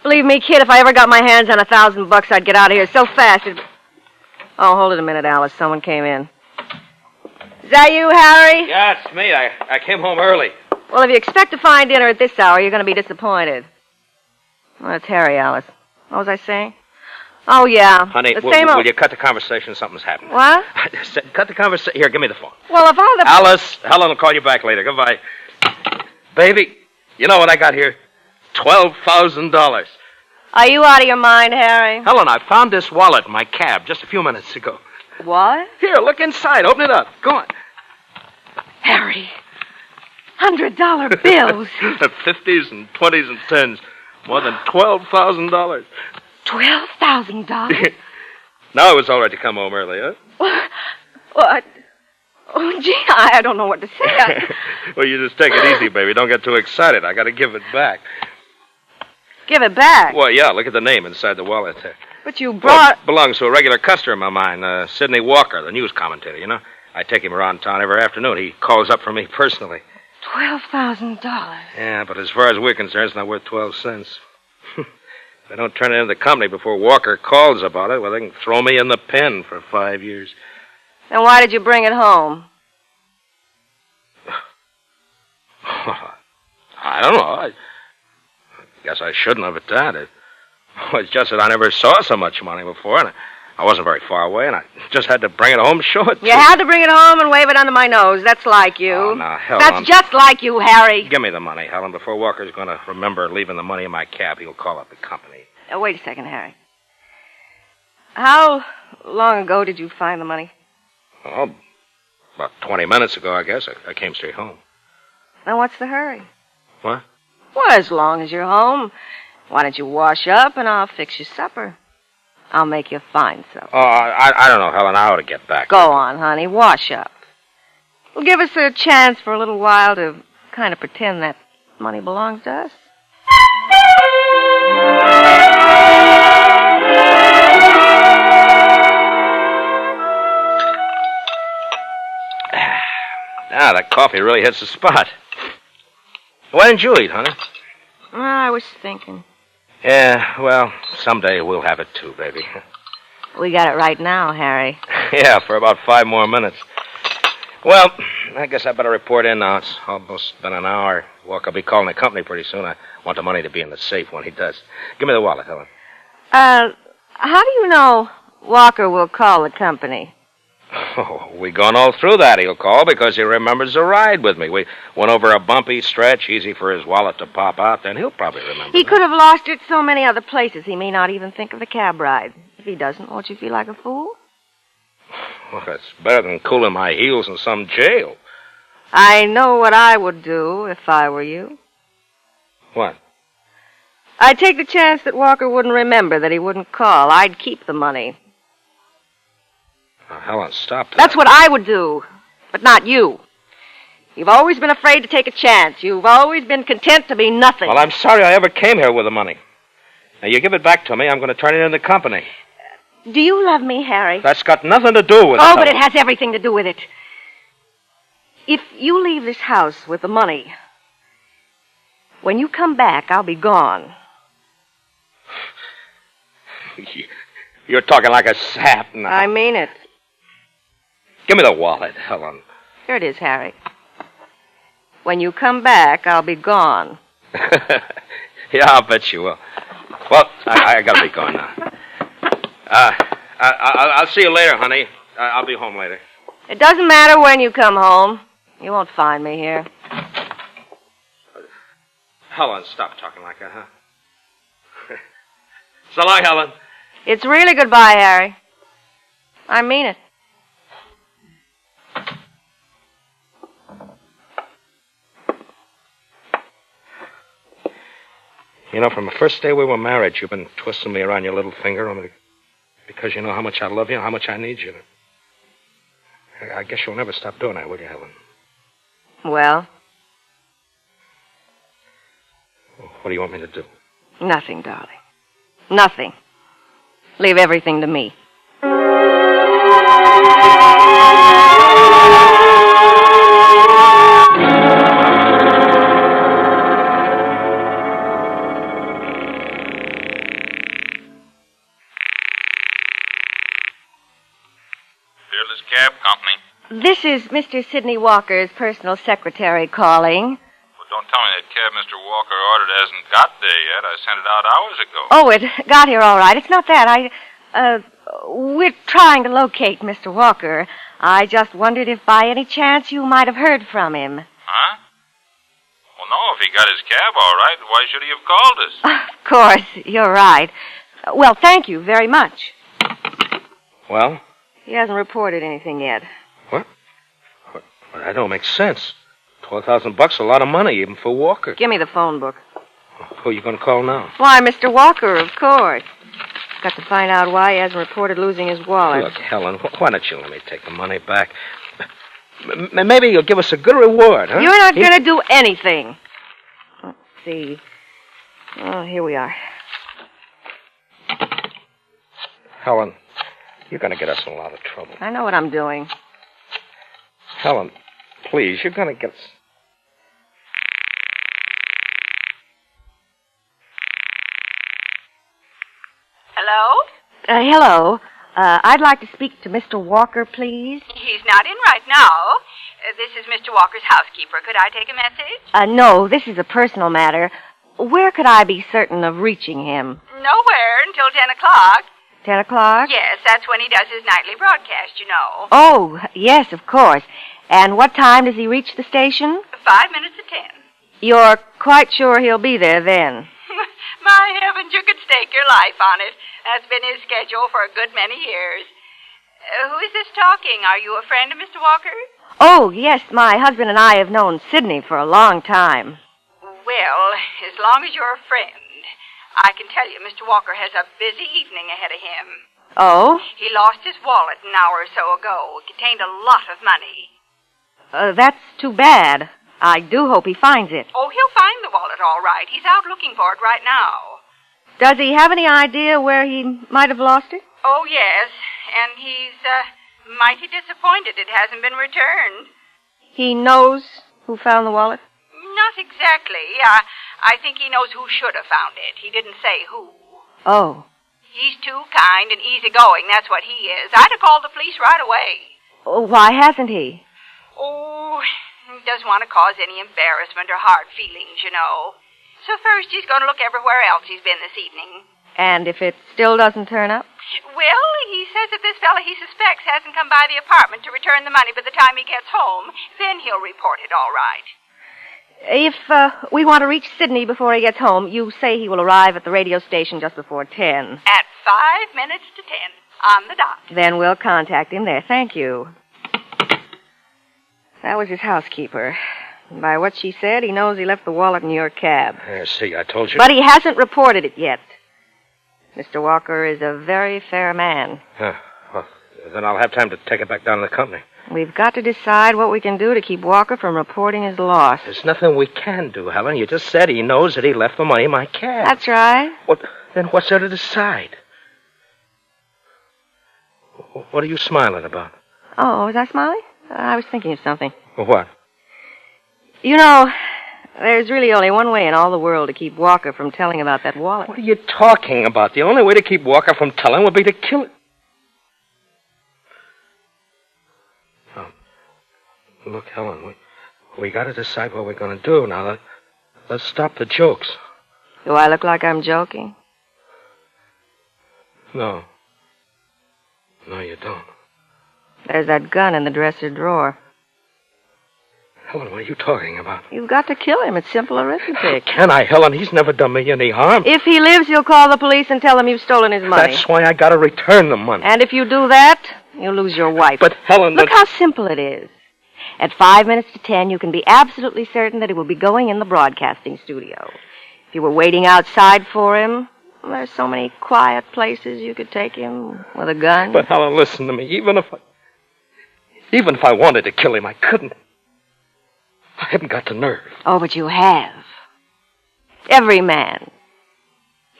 Believe me, kid, if I ever got my hands on $1,000, I'd get out of here so fast it... Oh, hold it a minute, Alice. Someone came in. Is that you, Harry? Yeah, it's me. I came home early. Well, if you expect to find dinner at this hour, you're going to be disappointed. Well, it's Harry, Alice. What was I saying? Oh, yeah. Honey, the same will you cut the conversation? Something's happening. What? I said, cut the conversation. Here, give me the phone. Well, if all the... Alice, Helen will call you back later. Goodbye. Baby, you know what I got here? $12,000. Are you out of your mind, Harry? Helen, I found this wallet in my cab just a few minutes ago. What? Here, look inside. Open it up. Go on. Harry, $100 bills. 50s and 20s and 10s. More than $12,000. $12,000? Now it was all right to come home early, huh? What? Oh, gee, I don't know what to say. Well, you just take it easy, baby. Don't get too excited. I got to give it back. Give it back? Well, yeah, look at the name inside the wallet there. But you brought... Well, it belongs to a regular customer of mine, Sidney Walker, the news commentator, you know. I take him around town every afternoon. He calls up for me personally. $12,000. Yeah, but as far as we're concerned, it's not worth 12 cents. If I don't turn it into the company before Walker calls about it, well, they can throw me in the pen for 5 years. Then why did you bring it home? I don't know. I guess I shouldn't have at that. It's just that I never saw so much money before, and I wasn't very far away, and I just had to bring it home and show it to You had to bring it home and wave it under my nose. That's like you. Oh, now, Helen. That's just like you, Harry. Give me the money, Helen, before Walker's going to remember leaving the money in my cab. He'll call up the company. Wait a second, Harry. How long ago did you find the money? Oh, about 20 minutes ago, I guess. I came straight home. Now, what's the hurry? What? Well, as long as you're home, why don't you wash up and I'll fix you supper. I'll make you fine supper. Oh, I don't know, Helen. I ought to get back. Go on, honey. Wash up. It'll give us a chance for a little while to kind of pretend that money belongs to us. Ah, that coffee really hits the spot. Why didn't you eat, honey? I was thinking. Yeah, well, someday we'll have it too, baby. We got it right now, Harry. Yeah, for about 5 more minutes. Well, I guess I better report in now. It's almost been an hour. Walker'll be calling the company pretty soon. I want the money to be in the safe when he does. Give me the wallet, Helen. How do you know Walker will call the company? Oh, we gone all through that. He'll call because he remembers the ride with me. We went over a bumpy stretch, easy for his wallet to pop out. Then he'll probably remember. He could have lost it so many other places he may not even think of the cab ride. If he doesn't, won't you feel like a fool? Well, that's better than cooling my heels in some jail. I know what I would do if I were you. What? I'd take the chance that Walker wouldn't remember, that he wouldn't call. I'd keep the money. Now, Helen, stop that. That's what I would do, but not you. You've always been afraid to take a chance. You've always been content to be nothing. Well, I'm sorry I ever came here with the money. Now, you give it back to me, I'm going to turn it in the company. Do you love me, Harry? That's got nothing to do with it. Oh, but it has everything to do with it. If you leave this house with the money, when you come back, I'll be gone. You're talking like a sap now. I mean it. Give me the wallet, Helen. Here it is, Harry. When you come back, I'll be gone. Yeah, I'll bet you will. Well, I gotta be going now. I'll see you later, honey. I'll be home later. It doesn't matter when you come home. You won't find me here. Helen, stop talking like that, huh? So long, Helen. It's really goodbye, Harry. I mean it. You know, from the first day we were married, you've been twisting me around your little finger only because you know how much I love you, how much I need you. I guess you'll never stop doing that, will you, Helen? Well? What do you want me to do? Nothing, darling. Nothing. Leave everything to me. Fearless Cab Company. This is Mr. Sidney Walker's personal secretary calling. Well, don't tell me that cab Mr. Walker ordered hasn't got there yet. I sent it out hours ago. Oh, it got here all right. It's not that. We're trying to locate Mr. Walker. I just wondered if by any chance you might have heard from him. Huh? Well, no, if he got his cab all right, why should he have called us? Of course, you're right. Well, thank you very much. Well? He hasn't reported anything yet. What? Well, that don't make sense. $12,000, a lot of money, even for Walker. Give me the phone book. Who are you going to call now? Why, Mr. Walker, of course. Got to find out why he hasn't reported losing his wallet. Look, Helen, why don't you let me take the money back? Maybe you'll give us a good reward, huh? You're not going to do anything. Let's see. Oh, here we are. Helen, you're going to get us in a lot of trouble. I know what I'm doing. Helen, please, you're going to get us... Hello? Hello. I'd like to speak to Mr. Walker, please. He's not in right now. This is Mr. Walker's housekeeper. Could I take a message? No, this is a personal matter. Where could I be certain of reaching him? Nowhere until 10 o'clock. 10 o'clock? Yes, that's when he does his nightly broadcast, you know. Oh, yes, of course. And what time does he reach the station? 5 minutes to 10. You're quite sure he'll be there then? My heavens, you could stake your life on it. That's been his schedule for a good many years. Who is this talking? Are you a friend of Mr. Walker? Oh, yes, my husband and I have known Sidney for a long time. Well, as long as you're a friend, I can tell you Mr. Walker has a busy evening ahead of him. Oh? He lost his wallet an hour or so ago. It contained a lot of money. That's too bad. I do hope he finds it. Oh, he'll find the wallet all right. He's out looking for it right now. Does he have any idea where he might have lost it? Oh, yes. And he's mighty disappointed it hasn't been returned. He knows who found the wallet? Not exactly. I think he knows who should have found it. He didn't say who. Oh. He's too kind and easygoing, that's what he is. I'd have called the police right away. Oh, why hasn't he? Oh, he doesn't want to cause any embarrassment or hard feelings, you know. So first he's going to look everywhere else he's been this evening. And if it still doesn't turn up? Well, he says if this fella he suspects hasn't come by the apartment to return the money by the time he gets home, then he'll report it all right. If we want to reach Sidney before he gets home, you say he will arrive at the radio station just before 10. At 5 minutes to 10, on the dot. Then we'll contact him there. Thank you. That was his housekeeper. By what she said, he knows he left the wallet in your cab. See, I told you. But he hasn't reported it yet. Mr. Walker is a very fair man. Well, then I'll have time to take it back down to the company. We've got to decide what we can do to keep Walker from reporting his loss. There's nothing we can do, Helen. You just said he knows that he left the money in my cab. That's right. Then what's there to decide? What are you smiling about? Oh, was I smiling? I was thinking of something. What? You know, there's really only one way in all the world to keep Walker from telling about that wallet. What are you talking about? The only way to keep Walker from telling would be to kill it. Oh. Look, Helen, we got to decide what we're going to do. Now, let's stop the jokes. Do I look like I'm joking? No. No, you don't. There's that gun in the dresser drawer. Helen, what are you talking about? You've got to kill him. It's simple arithmetic. Can I, Helen? He's never done me any harm. If he lives, you'll call the police and tell them you've stolen his money. That's why I got to return the money. And if you do that, you'll lose your wife. But, Helen... Look how simple it is. At 5 minutes to 10, you can be absolutely certain that he will be going in the broadcasting studio. If you were waiting outside for him, there's so many quiet places you could take him with a gun. But, Helen, listen to me. Even if I wanted to kill him, I couldn't. I haven't got the nerve. Oh, but you have. Every man,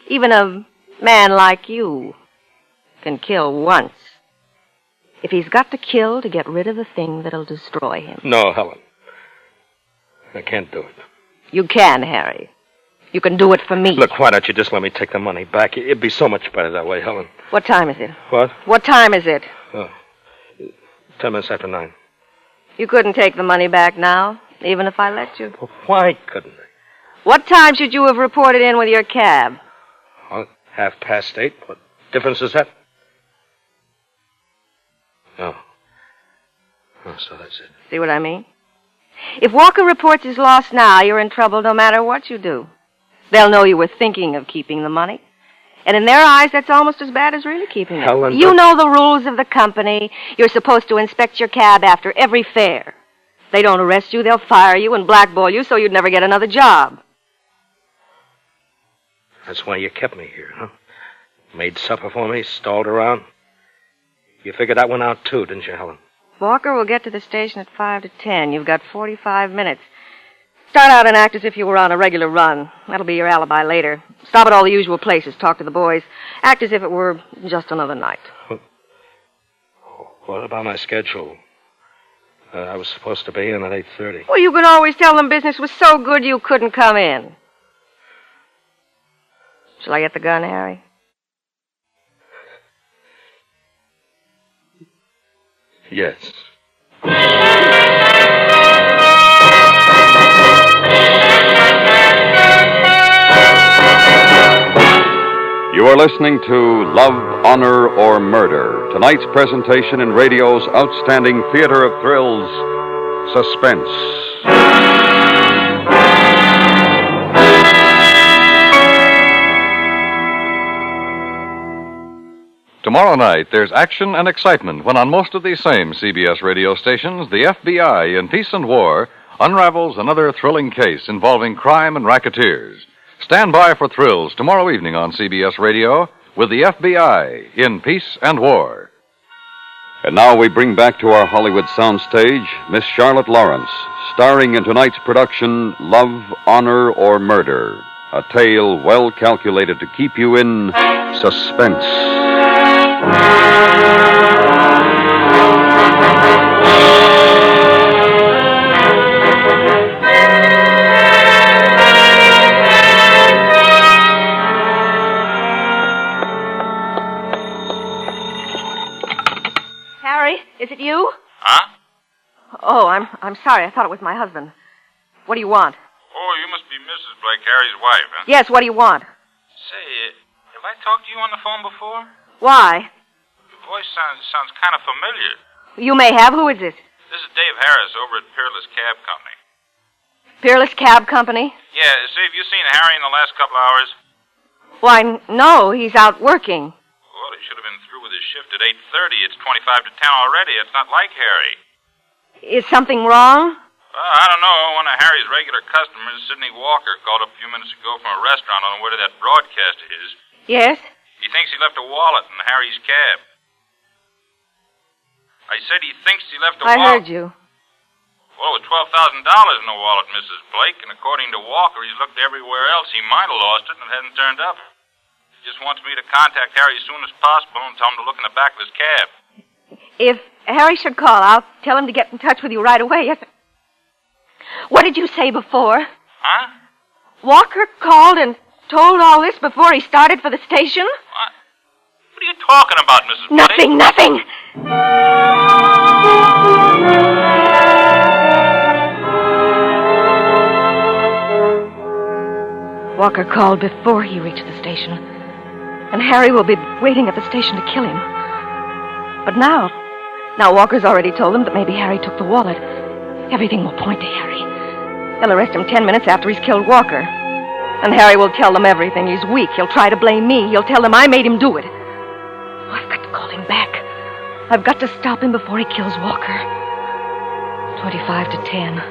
even a man like you, can kill once. If he's got to kill to get rid of the thing that'll destroy him. No, Helen. I can't do it. You can, Harry. You can do it for me. Look, why don't you just let me take the money back? It'd be so much better that way, Helen. What time is it? What? What time is it? 10 minutes after 9. You couldn't take the money back now, even if I let you. Well, why couldn't I? What time should you have reported in with your cab? 8:30. What difference is that? Oh, so that's it. See what I mean? If Walker reports his loss now, you're in trouble no matter what you do. They'll know you were thinking of keeping the money. And in their eyes, that's almost as bad as really keeping it. Helen, you know the rules of the company. You're supposed to inspect your cab after every fare. If they don't arrest you, they'll fire you and blackball you so you'd never get another job. That's why you kept me here, huh? Made supper for me, stalled around. You figured that one out, too, didn't you, Helen? Walker will get to the station at 5 to 10. You've got 45 minutes. Start out and act as if you were on a regular run. That'll be your alibi later. Stop at all the usual places. Talk to the boys. Act as if it were just another night. What about my schedule? I was supposed to be in at 8:30. Well, you can always tell them business was so good you couldn't come in. Shall I get the gun, Harry? Yes. You are listening to Love, Honor, or Murder, tonight's presentation in radio's outstanding theater of thrills, Suspense. Tomorrow night, there's action and excitement when on most of these same CBS radio stations, the FBI in Peace and War unravels another thrilling case involving crime and racketeers. Stand by for thrills tomorrow evening on CBS Radio with the FBI in Peace and War. And now we bring back to our Hollywood soundstage Miss Charlotte Lawrence, starring in tonight's production, Love, Honor, or Murder, a tale well calculated to keep you in suspense. Harry, is it you? Huh? Oh, I'm sorry. I thought it was my husband. What do you want? Oh, you must be Mrs. Blake, Harry's wife, huh? Yes, what do you want? Say, have I talked to you on the phone before? Why? Your voice sounds kind of familiar. You may have. Who is this? This is Dave Harris over at Peerless Cab Company. Peerless Cab Company? Yeah, say, have you seen Harry in the last couple hours? Why, no, he's out working. Well, he should have been through with his shift at 8:30. It's 25 to 10 already. It's not like Harry. Is something wrong? I don't know. One of Harry's regular customers, Sidney Walker, called up a few minutes ago from a restaurant on the way to that broadcast of his. Yes? He thinks he left a wallet in Harry's cab. I said he thinks he left a wallet. I heard you. Well, it was $12,000 in the wallet, Mrs. Blake, and according to Walker, he's looked everywhere else. He might have lost it and it hasn't turned up. He just wants me to contact Harry as soon as possible and tell him to look in the back of his cab. If Harry should call, I'll tell him to get in touch with you right away. Yes. What did you say before? Huh? Walker called and told all this before he started for the station? What are you talking about, Mrs. Blake? Nothing. Walker called before he reached the station. And Harry will be waiting at the station to kill him. But now Walker's already told them that maybe Harry took the wallet. Everything will point to Harry. They'll arrest him 10 minutes after he's killed Walker. And Harry will tell them everything. He's weak. He'll try to blame me. He'll tell them I made him do it. Oh, I've got to call him back. I've got to stop him before he kills Walker. 25 to 10.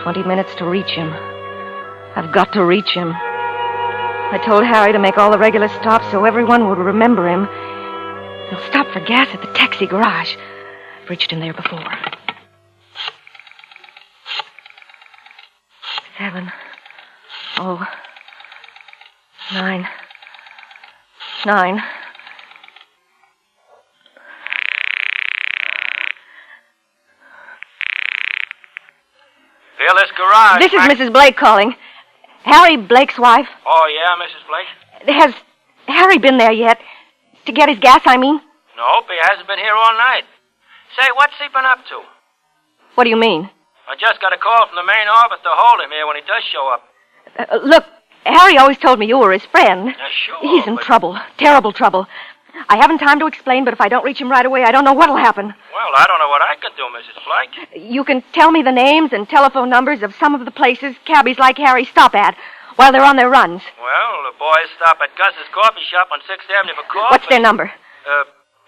20 minutes to reach him. I've got to reach him. I told Harry to make all the regular stops so everyone would remember him. He'll stop for gas at the taxi garage. I've reached him there before. 7, 9. Peerless Garage. This is Mrs. Blake calling. Harry Blake's wife. Oh, yeah, Mrs. Blake? Has Harry been there yet? To get his gas, I mean? Nope, he hasn't been here all night. Say, what's he been up to? What do you mean? I just got a call from the main office to hold him here when he does show up. Look, Harry always told me you were his friend. Sure. He's in trouble. Terrible trouble. I haven't time to explain, but if I don't reach him right away, I don't know what'll happen. Well, I don't know what I can do, Mrs. Blake. You can tell me the names and telephone numbers of some of the places cabbies like Harry stop at while they're on their runs. Well, the boys stop at Gus's coffee shop on 6th Avenue for coffee. What's their number?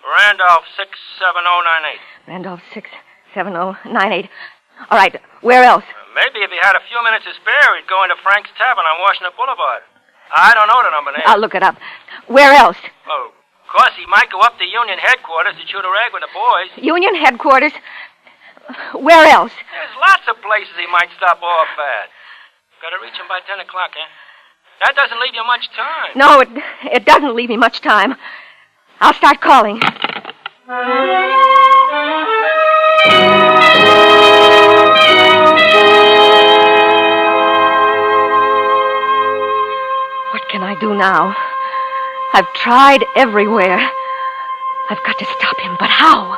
Randolph 67098. Randolph 67098. All right, where else? Maybe if he had a few minutes to spare, he'd go into Frank's Tavern on Washington Boulevard. I don't know the number name. I'll look it up. Where else? Oh, course, he might go up to Union headquarters to shoot a rag with the boys. Union headquarters? Where else? There's lots of places he might stop off at. Gotta reach him by 10 o'clock, eh? That doesn't leave you much time. No, it doesn't leave me much time. I'll start calling. What can I do now? I've tried everywhere. I've got to stop him, but how?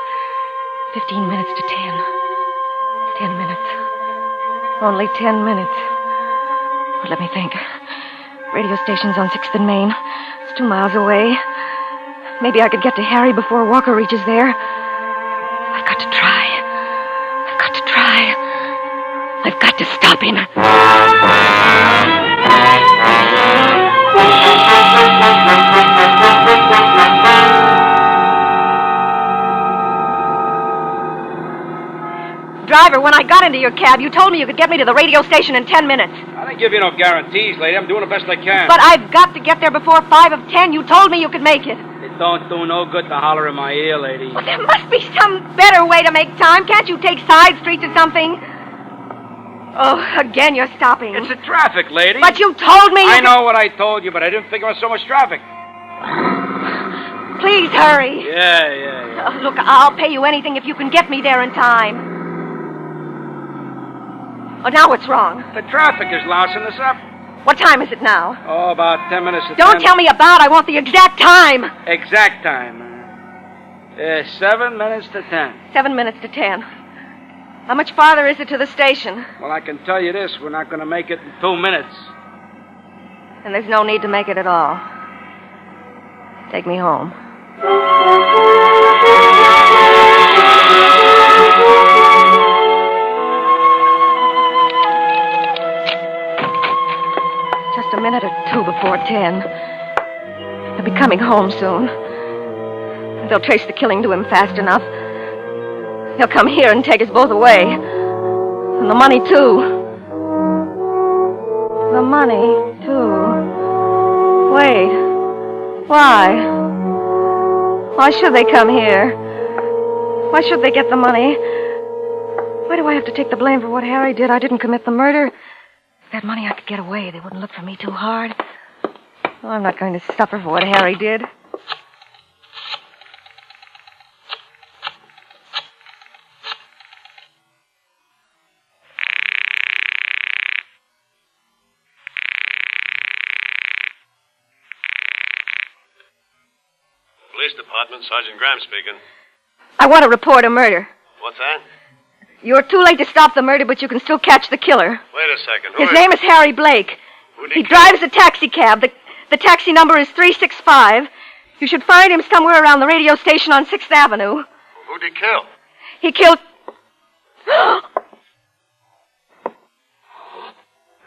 15 minutes to 10. 10 minutes. Only 10 minutes. But let me think. Radio station's on 6th and Main. It's 2 miles away. Maybe I could get to Harry before Walker reaches there. I've got to try. I've got to try. I've got to stop him. Driver, when I got into your cab, you told me you could get me to the radio station in 10 minutes. I didn't give you no guarantees, lady. I'm doing the best I can. But I've got to get there before 5 of 10. You told me you could make it. It don't do no good to holler in my ear, lady. Well, there must be some better way to make time. Can't you take side streets or something? Oh, again you're stopping. It's the traffic, lady. But you told me I know what I told you, but I didn't think there was so much traffic. Please hurry. Yeah. Look, I'll pay you anything if you can get me there in time. Oh, now what's wrong? The traffic is lousing us up. What time is it now? Oh, about 10 minutes to 10. Don't tell me about. I want the exact time. Exact time. 7 minutes to 10. 7 minutes to 10. How much farther is it to the station? Well, I can tell you this. We're not going to make it in 2 minutes. And there's no need to make it at all. Take me home. Just a minute or two before 10. They'll be coming home soon. They'll trace the killing to him fast enough. He'll come here and take us both away. And the money, too. The money, too. Wait. Why? Why should they come here? Why should they get the money? Why do I have to take the blame for what Harry did? I didn't commit the murder. With that money, I could get away. They wouldn't look for me too hard. Well, I'm not going to suffer for what Harry did. Police Department, Sergeant Graham speaking. I want to report a murder. What's that? You're too late to stop the murder, but you can still catch the killer. Wait a second. His name is Harry Blake. He drives a taxi cab. The taxi number is 365. You should find him somewhere around the radio station on 6th Avenue. Who'd he kill? He killed...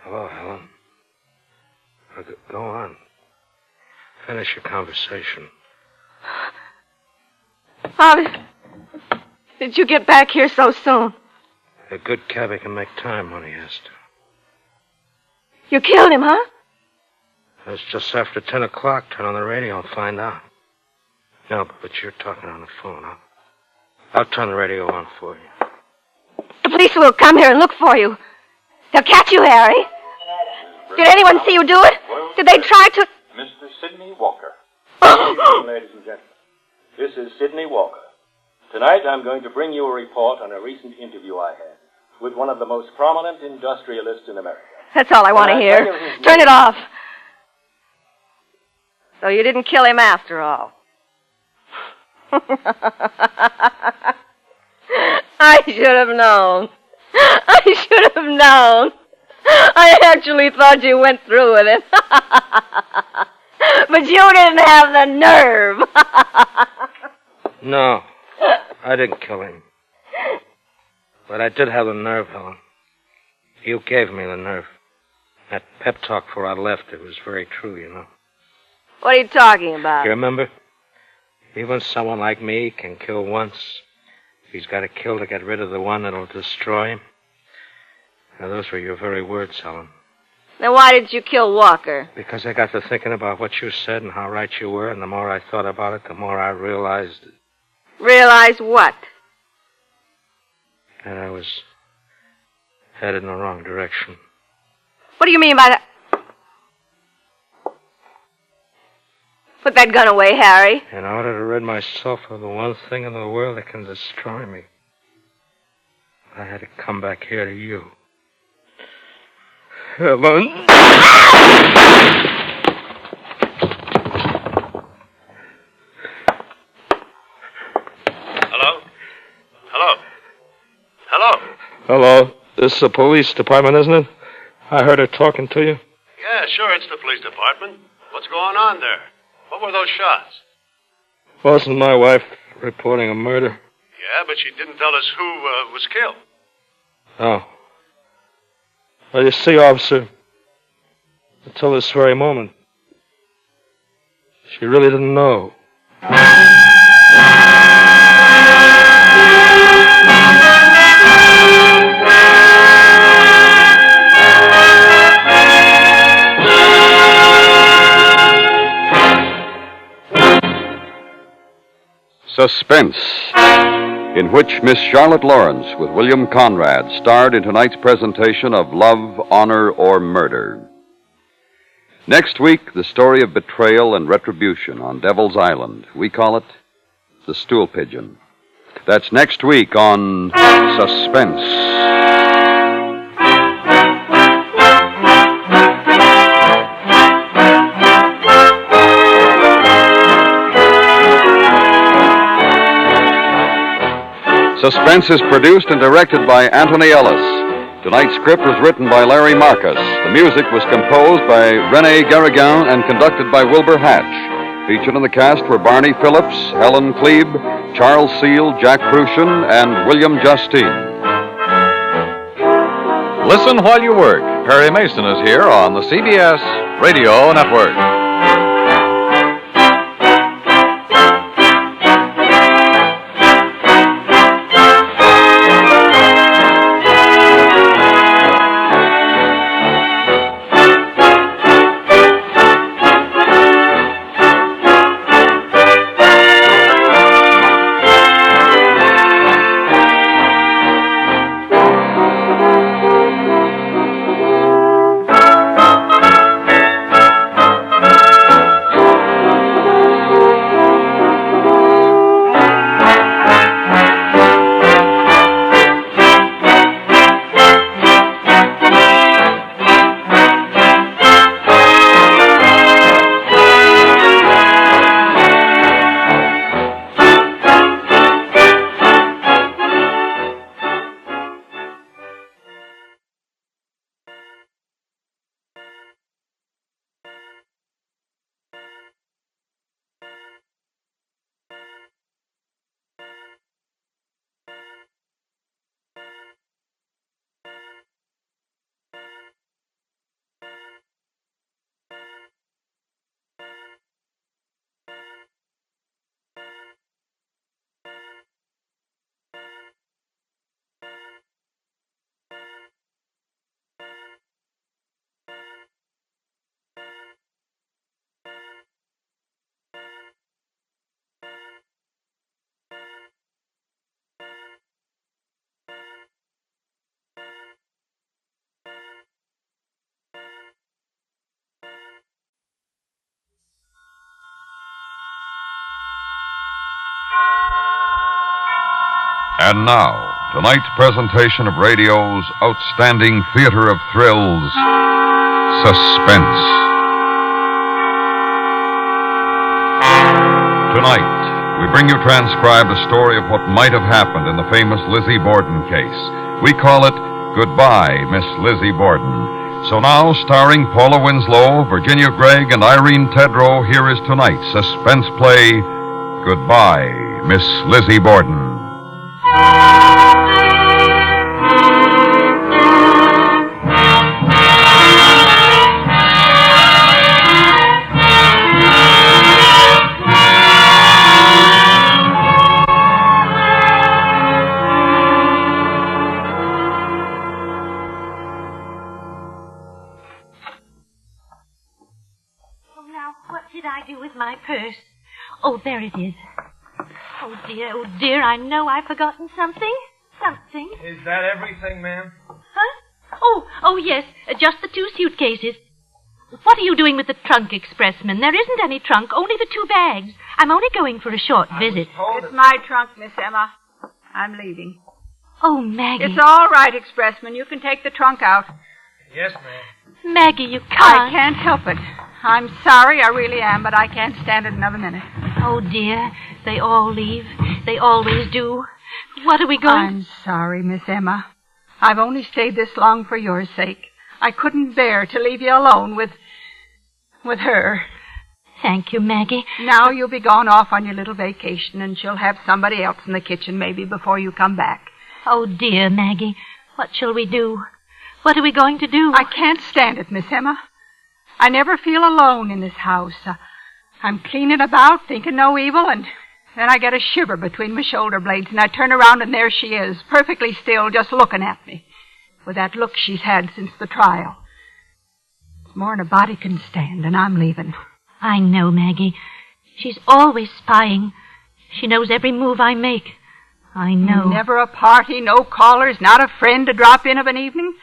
Hello, Helen. Go on. Finish your conversation. How did you get back here so soon? A good cabby can make time when he has to. You killed him, huh? It's just after 10 o'clock. Turn on the radio and find out. No, but you're talking on the phone. I'll turn the radio on for you. The police will come here and look for you. They'll catch you, Harry. Did anyone see you do it? Did they try to... Mr. Sidney Walker. Good evening, ladies and gentlemen. This is Sidney Walker. Tonight I'm going to bring you a report on a recent interview I had with one of the most prominent industrialists in America. That's all I want to hear. Turn it off. So you didn't kill him after all. I should have known. I should have known. I actually thought you went through with it. But you didn't have the nerve. No, I didn't kill him. But I did have the nerve, Helen. You gave me the nerve. That pep talk before I left, it was very true, you know. What are you talking about? You remember? Even someone like me can kill once. He's got to kill to get rid of the one that'll destroy him. Now, those were your very words, Helen. Then why did you kill Walker? Because I got to thinking about what you said and how right you were, and the more I thought about it, the more I realized Realize what? that I was headed in the wrong direction. What do you mean by that? Put that gun away, Harry. In order to rid myself of the one thing in the world that can destroy me, I had to come back here to you. Helen. Hello? Hello? Hello? Hello. This is the police department, isn't it? I heard her talking to you. Yeah, sure, it's the police department. What's going on there? What were those shots? Wasn't my wife reporting a murder? Yeah, but she didn't tell us who was killed. Oh. Well, you see, officer, until this very moment, she really didn't know. Suspense, in which Miss Charlotte Lawrence with William Conrad starred in tonight's presentation of Love, Honor, or Murder. Next week, the story of betrayal and retribution on Devil's Island. We call it The Stool Pigeon. That's next week on Suspense. Suspense is produced and directed by Anthony Ellis. Tonight's script was written by Larry Marcus. The music was composed by René Garrigan and conducted by Wilbur Hatch. Featured in the cast were Barney Phillips, Helen Klebe, Charles Seal, Jack Prussian, and William Justine. Listen while you work. Perry Mason is here on the CBS Radio Network. And now, tonight's presentation of radio's outstanding theater of thrills, Suspense. Tonight, we bring you transcribed a story of what might have happened in the famous Lizzie Borden case. We call it Goodbye, Miss Lizzie Borden. So now, starring Paula Winslow, Virginia Gregg, and Irene Tedrow, here is tonight's suspense play, Goodbye, Miss Lizzie Borden. Oh, there it is. Oh, dear, I know I've forgotten something. Something. Is that everything, ma'am? Huh? Oh, yes, just the 2 suitcases. What are you doing with the trunk, expressman? There isn't any trunk, only the 2 bags. I'm only going for a short visit. It's my trunk, Miss Emma. I'm leaving. Oh, Maggie. It's all right, expressman. You can take the trunk out. Yes, ma'am. Maggie, you can't. I can't help it. I'm sorry, I really am, but I can't stand it another minute. Oh, dear. They all leave. They always do. What are we going... I'm sorry, Miss Emma. I've only stayed this long for your sake. I couldn't bear to leave you alone with her. Thank you, Maggie. Now you'll be gone off on your little vacation, and she'll have somebody else in the kitchen maybe before you come back. Oh, dear, Maggie. What shall we do? What are we going to do? I can't stand it, Miss Emma. I never feel alone in this house. I'm cleaning about, thinking no evil, and then I get a shiver between my shoulder blades, and I turn around, and there she is, perfectly still, just looking at me, with that look she's had since the trial. It's more'n a body can stand, and I'm leaving. I know, Maggie. She's always spying. She knows every move I make. I know. Never a party, no callers, not a friend to drop in of an evening.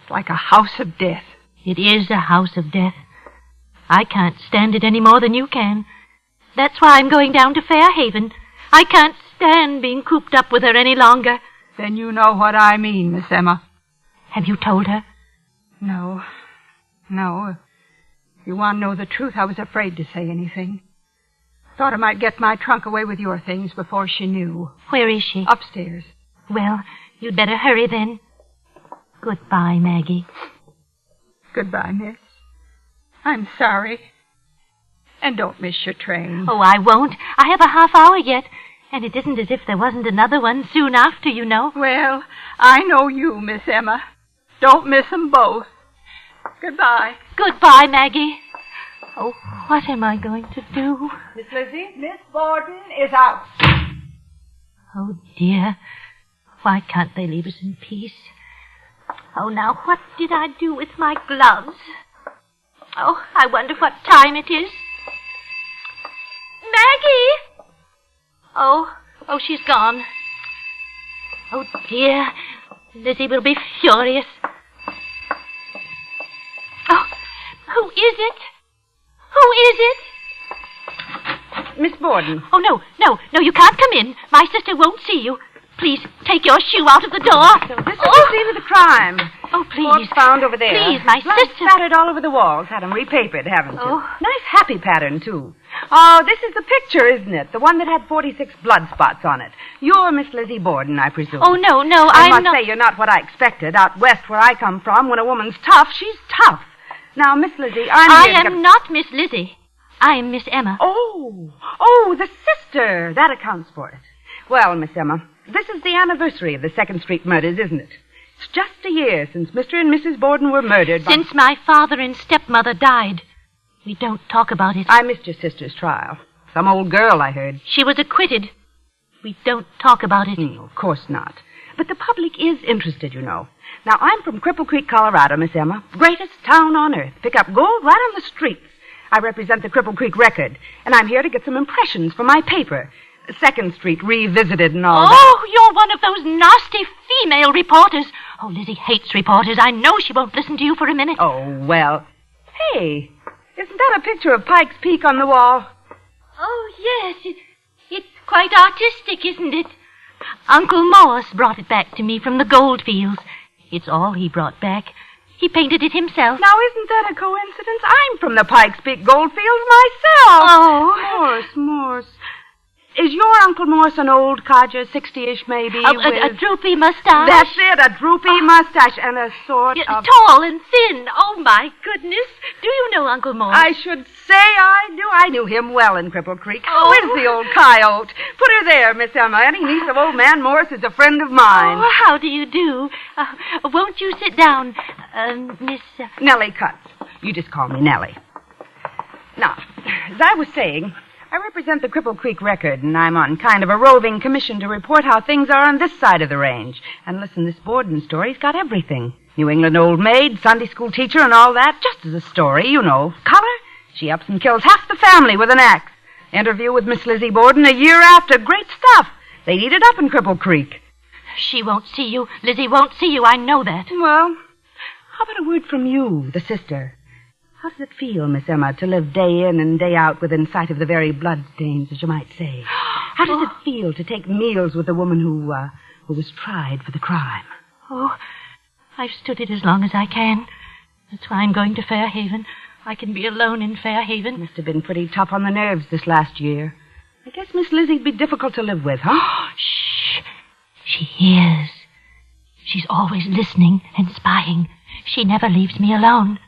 It's like a house of death. It is a house of death. I can't stand it any more than you can. That's why I'm going down to Fairhaven. I can't stand being cooped up with her any longer. Then you know what I mean, Miss Emma. Have you told her? No. If you want to know the truth, I was afraid to say anything. Thought I might get my trunk away with your things before she knew. Where is she? Upstairs. Well, you'd better hurry then. Goodbye, Maggie. Goodbye, miss. I'm sorry. And don't miss your train. Oh, I won't. I have a half hour yet. And it isn't as if there wasn't another one soon after, you know. Well, I know you, Miss Emma. Don't miss 'em both. Goodbye. Goodbye, Maggie. Oh, what am I going to do? Miss Lizzie, Miss Borden is out. Oh, dear. Why can't they leave us in peace? Oh, now, what did I do with my gloves? Oh, I wonder what time it is. Maggie! Oh, she's gone. Oh, dear. Lizzie will be furious. Oh, who is it? Who is it? Miss Borden. Oh, no, you can't come in. My sister won't see you. Please, take your shoe out of the door. So this is the scene of the crime. Oh, please. Corpse found over there. Please, my Blood sister. spattered all over the walls. Had 'em repapered, haven't you? Oh. Nice happy pattern, too. Oh, this is the picture, isn't it? The one that had 46 blood spots on it. You're Miss Lizzie Borden, I presume. Oh, no, I I'm must not. say you're not what I expected. Out west where I come from, when a woman's tough, she's tough. Now, Miss Lizzie, I am not Miss Lizzie. I am Miss Emma. Oh, the sister. That accounts for it. Well, Miss Emma, this is the anniversary of the 2nd Street murders, isn't it? It's just a year since Mr. and Mrs. Borden were murdered. Since my father and stepmother died. We don't talk about it. I missed your sister's trial. Some old girl, I heard. She was acquitted. We don't talk about it. Of course not. But the public is interested, you know. Now, I'm from Cripple Creek, Colorado, Miss Emma. Greatest town on earth. Pick up gold right on the streets. I represent the Cripple Creek Record, and I'm here to get some impressions for my paper. 2nd Street Revisited and all that. Oh, you're one of those nasty female reporters. Oh, Lizzie hates reporters. I know she won't listen to you for a minute. Oh, well. Hey, isn't that a picture of Pike's Peak on the wall? Oh, yes. It's quite artistic, isn't it? Uncle Morse brought it back to me from the goldfields. It's all he brought back. He painted it himself. Now, isn't that a coincidence? I'm from the Pikes Peak goldfields myself. Oh. Morse. Is your Uncle Morse an old codger, 60-ish maybe? A droopy mustache. That's it, a droopy mustache and a sort of... Tall and thin. Oh, my goodness. Do you know Uncle Morse? I should say I do. I knew him well in Cripple Creek. How is the old coyote? Put her there, Miss Emma. Any niece of old man Morse is a friend of mine. Oh, how do you do? Won't you sit down, Miss... Nellie Cutts. You just call me Nellie. Now, as I was saying... I represent the Cripple Creek Record, and I'm on kind of a roving commission to report how things are on this side of the range. And listen, this Borden story's got everything. New England old maid, Sunday school teacher, and all that, just as a story, you know. Color? She ups and kills half the family with an axe. Interview with Miss Lizzie Borden a year after. Great stuff. They'd eat it up in Cripple Creek. She won't see you. Lizzie won't see you. I know that. Well, how about a word from you, the sister? How does it feel, Miss Emma, to live day in and day out within sight of the very bloodstains, as you might say? How does it feel to take meals with a woman who was tried for the crime? Oh, I've stood it as long as I can. That's why I'm going to Fairhaven. I can be alone in Fairhaven. Must have been pretty tough on the nerves this last year. I guess Miss Lizzie'd be difficult to live with, huh? Shh. She hears. She's always listening and spying. She never leaves me alone.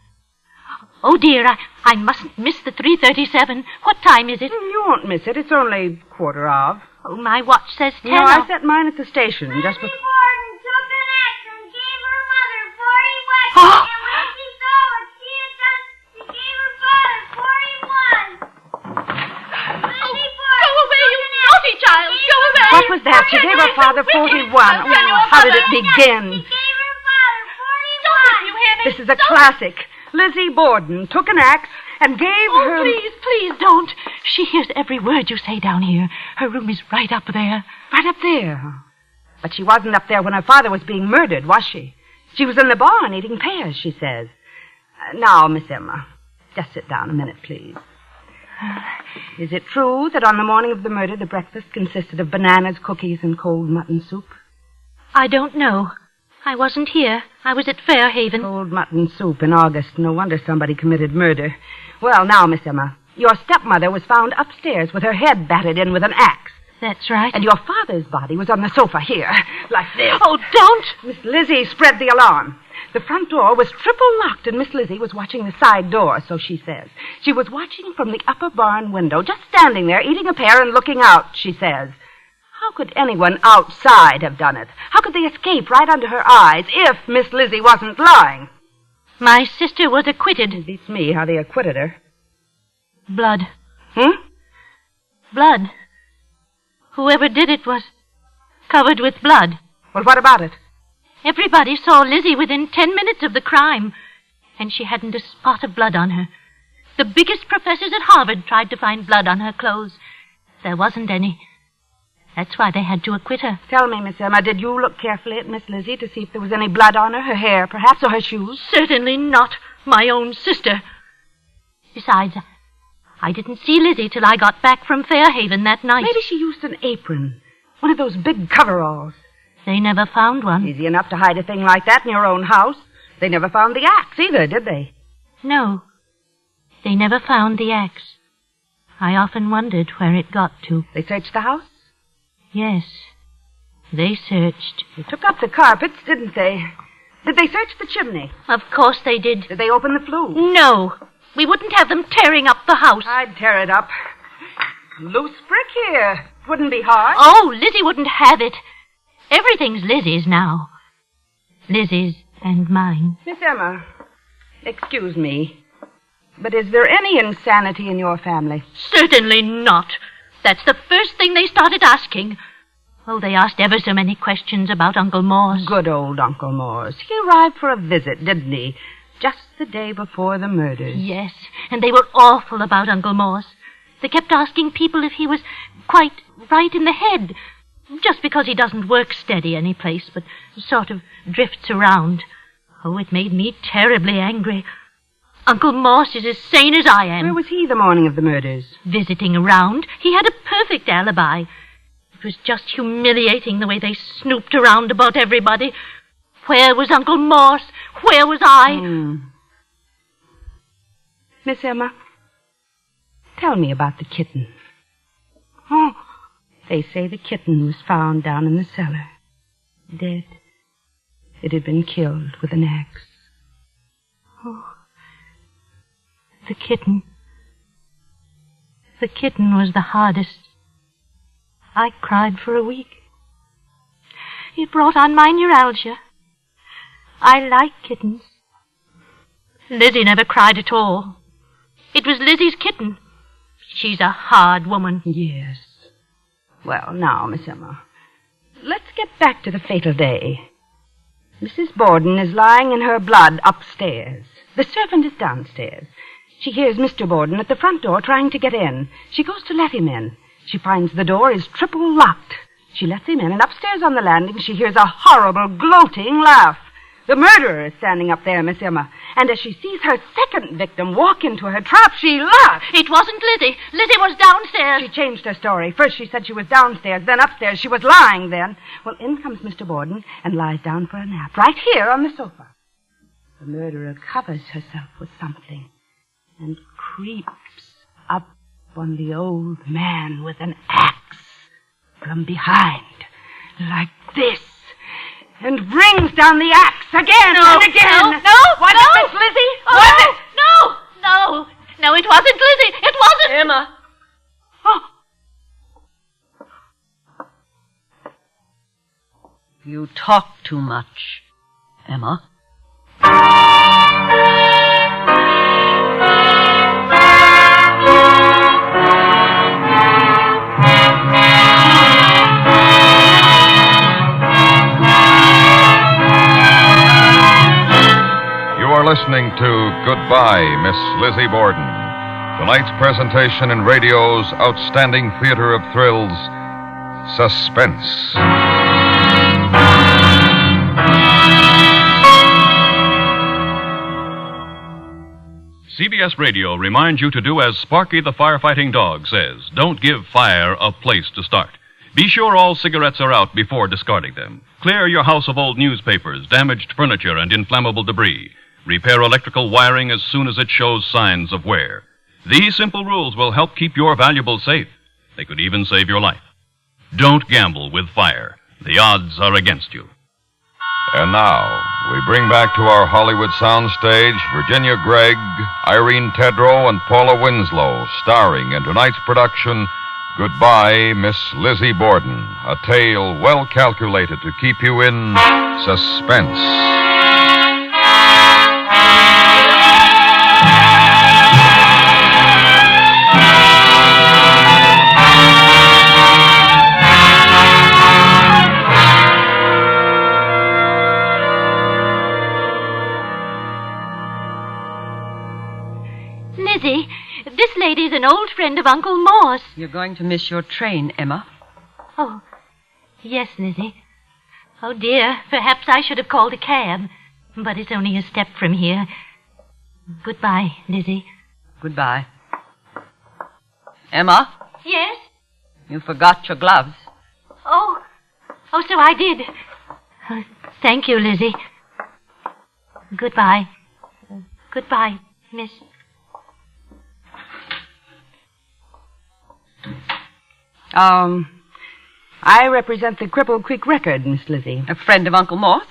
Oh, dear, I mustn't miss the 3:37. What time is it? You won't miss it. It's only 1:15. Oh, my watch says 10. No, I set mine at the station just before... Borden took an axe and gave her mother 40 whacks. Oh. And when she saw what she had done, she gave her father 41. Lizzie Borden, go away, you naughty child. Go away. What was that? She gave her father 41. Oh, how did it begin? This is a classic. Lizzie Borden took an axe and gave her... Please don't. She hears every word you say down here. Her room is right up there. Right up there? But she wasn't up there when her father was being murdered, was she? She was in the barn eating pears, she says. Now, Miss Emma, just sit down a minute, please. Is it true that on the morning of the murder, the breakfast consisted of bananas, cookies, and cold mutton soup? I don't know. I wasn't here. I was at Fairhaven. Cold mutton soup in August. No wonder somebody committed murder. Well, now, Miss Emma, your stepmother was found upstairs with her head battered in with an axe. That's right. And your father's body was on the sofa here, like this. Oh, don't! Miss Lizzie spread the alarm. The front door was triple locked, and Miss Lizzie was watching the side door, so she says. She was watching from the upper barn window, just standing there, eating a pear and looking out, she says. How could anyone outside have done it? How could they escape right under her eyes if Miss Lizzie wasn't lying? My sister was acquitted. It beats me how they acquitted her. Blood. Blood? Whoever did it was covered with blood. Well, what about it? Everybody saw Lizzie within 10 minutes of the crime, and she hadn't a spot of blood on her. The biggest professors at Harvard tried to find blood on her clothes. There wasn't any. That's why they had to acquit her. Tell me, Miss Emma, did you look carefully at Miss Lizzie to see if there was any blood on her hair, perhaps, or her shoes? Certainly not. My own sister. Besides, I didn't see Lizzie till I got back from Fairhaven that night. Maybe she used an apron. One of those big coveralls. They never found one. Easy enough to hide a thing like that in your own house. They never found the axe either, did they? No. They never found the axe. I often wondered where it got to. They searched the house? Yes. They searched. They took up the carpets, didn't they? Did they search the chimney? Of course they did. Did they open the flue? No. We wouldn't have them tearing up the house. I'd tear it up. Loose brick here. Wouldn't be hard. Oh, Lizzie wouldn't have it. Everything's Lizzie's now. Lizzie's and mine. Miss Emma, excuse me, but is there any insanity in your family? Certainly not. That's the first thing they started asking. Oh, they asked ever so many questions about Uncle Morse. Good old Uncle Morse. He arrived for a visit, didn't he? Just the day before the murders. Yes, and they were awful about Uncle Morse. They kept asking people if he was quite right in the head, just because he doesn't work steady any place, but sort of drifts around. Oh, it made me terribly angry. Uncle Morse is as sane as I am. Where was he the morning of the murders? Visiting around. He had a perfect alibi. It was just humiliating the way they snooped around about everybody. Where was Uncle Morse? Where was I? Miss Emma, tell me about the kitten. Oh, they say the kitten was found down in the cellar, dead. It had been killed with an axe. Oh, the kitten. The kitten was the hardest. I cried for a week. It brought on my neuralgia. I like kittens. Lizzie never cried at all. It was Lizzie's kitten. She's a hard woman. Yes. Well, now, Miss Emma, let's get back to the fatal day. Mrs. Borden is lying in her blood upstairs. The servant is downstairs. She hears Mr. Borden at the front door trying to get in. She goes to let him in. She finds the door is triple locked. She lets him in, and upstairs on the landing she hears a horrible, gloating laugh. The murderer is standing up there, Miss Emma. And as she sees her second victim walk into her trap, she laughs. It wasn't Lizzie. Lizzie was downstairs. She changed her story. First she said she was downstairs, then upstairs. She was lying then. Well, in comes Mr. Borden and lies down for a nap, right here on the sofa. The murderer covers herself with something and creeps up on the old man with an axe from behind, like this, and brings down the axe again and again. No! Was it Miss Lizzie? Oh, Was it? No, it wasn't Lizzie. It wasn't. Emma. Oh. You talk too much, Emma. Listening to Goodbye, Miss Lizzie Borden. Tonight's presentation in radio's outstanding theater of thrills, Suspense. CBS Radio reminds you to do as Sparky the firefighting dog says. Don't give fire a place to start. Be sure all cigarettes are out before discarding them. Clear your house of old newspapers, damaged furniture, and inflammable debris. Repair electrical wiring as soon as it shows signs of wear. These simple rules will help keep your valuables safe. They could even save your life. Don't gamble with fire. The odds are against you. And now, we bring back to our Hollywood soundstage Virginia Gregg, Irene Tedrow, and Paula Winslow, starring in tonight's production, Goodbye, Miss Lizzie Borden, a tale well calculated to keep you in suspense. Lizzie, this lady's an old friend of Uncle Morse. You're going to miss your train, Emma. Oh, yes, Lizzie. Oh, dear, perhaps I should have called a cab. But it's only a step from here. Goodbye, Lizzie. Goodbye. Emma, Yes? you forgot your gloves. Oh, so I did. Thank you, Lizzie. Goodbye. Goodbye, Miss. I represent the Cripple Creek Record, Miss Lizzie. A friend of Uncle Morse?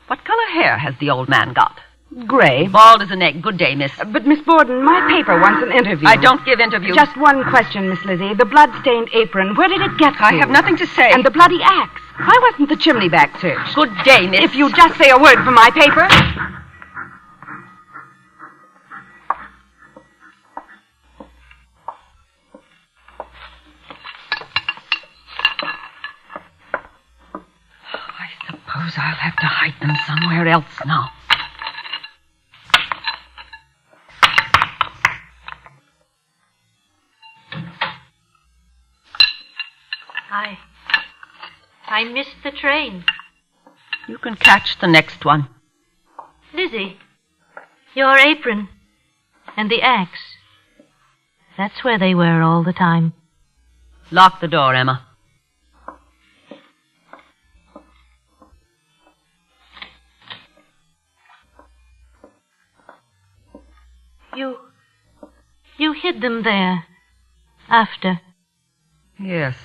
What color hair has the old man got? Gray. Bald as an egg. Good day, miss. But, Miss Borden, my paper wants an interview. I don't give interviews. Just one question, Miss Lizzie. The blood-stained apron, where did it get to? I have nothing to say. And the bloody axe. Why wasn't the chimney back searched? Good day, miss. If you just say a word for my paper. Suppose I'll have to hide them somewhere else now. I missed the train. You can catch the next one. Lizzie, your apron and the axe. That's where they were all the time. Lock the door, Emma. You hid them there. After. Yes.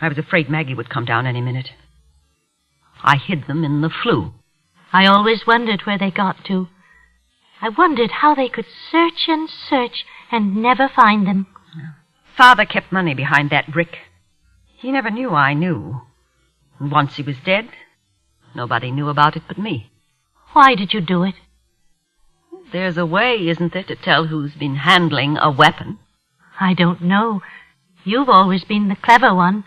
I was afraid Maggie would come down any minute. I hid them in the flue. I always wondered where they got to. I wondered how they could search and search and never find them. Father kept money behind that brick. He never knew I knew. And once he was dead, nobody knew about it but me. Why did you do it? There's a way, isn't there, to tell who's been handling a weapon? I don't know. You've always been the clever one.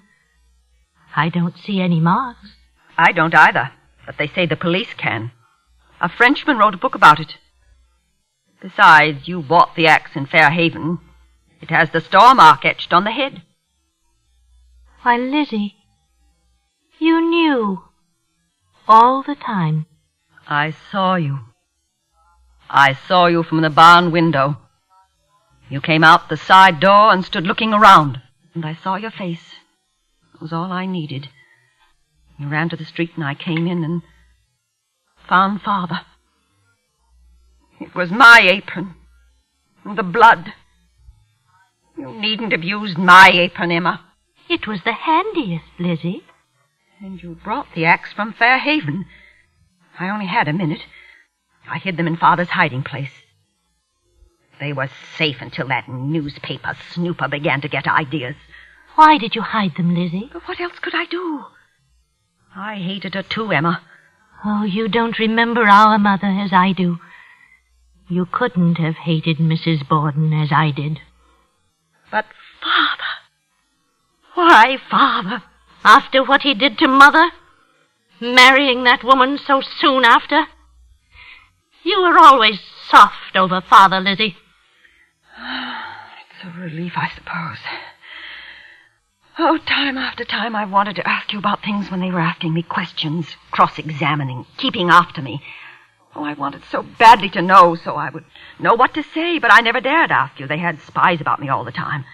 I don't see any marks. I don't either, but they say the police can. A Frenchman wrote a book about it. Besides, you bought the axe in Fairhaven. It has the star mark etched on the head. Why, Lizzie, you knew all the time. I saw you. I saw you from the barn window. You came out the side door and stood looking around, and I saw your face. It was all I needed. You ran to the street, and I came in and found Father. It was my apron and the blood. You needn't have used my apron, Emma. It was the handiest, Lizzie. And you brought the axe from Fairhaven. I only had a minute. I hid them in Father's hiding place. They were safe until that newspaper snooper began to get ideas. Why did you hide them, Lizzie? But what else could I do? I hated her too, Emma. Oh, you don't remember our mother as I do. You couldn't have hated Mrs. Borden as I did. But Father... Why, Father? After what he did to Mother? Marrying that woman so soon after? You were always soft over Father, Lizzie. It's a relief, I suppose. Oh, time after time I wanted to ask you about things when they were asking me questions, cross-examining, keeping after me. Oh, I wanted so badly to know, so I would know what to say, but I never dared ask you. They had spies about me all the time.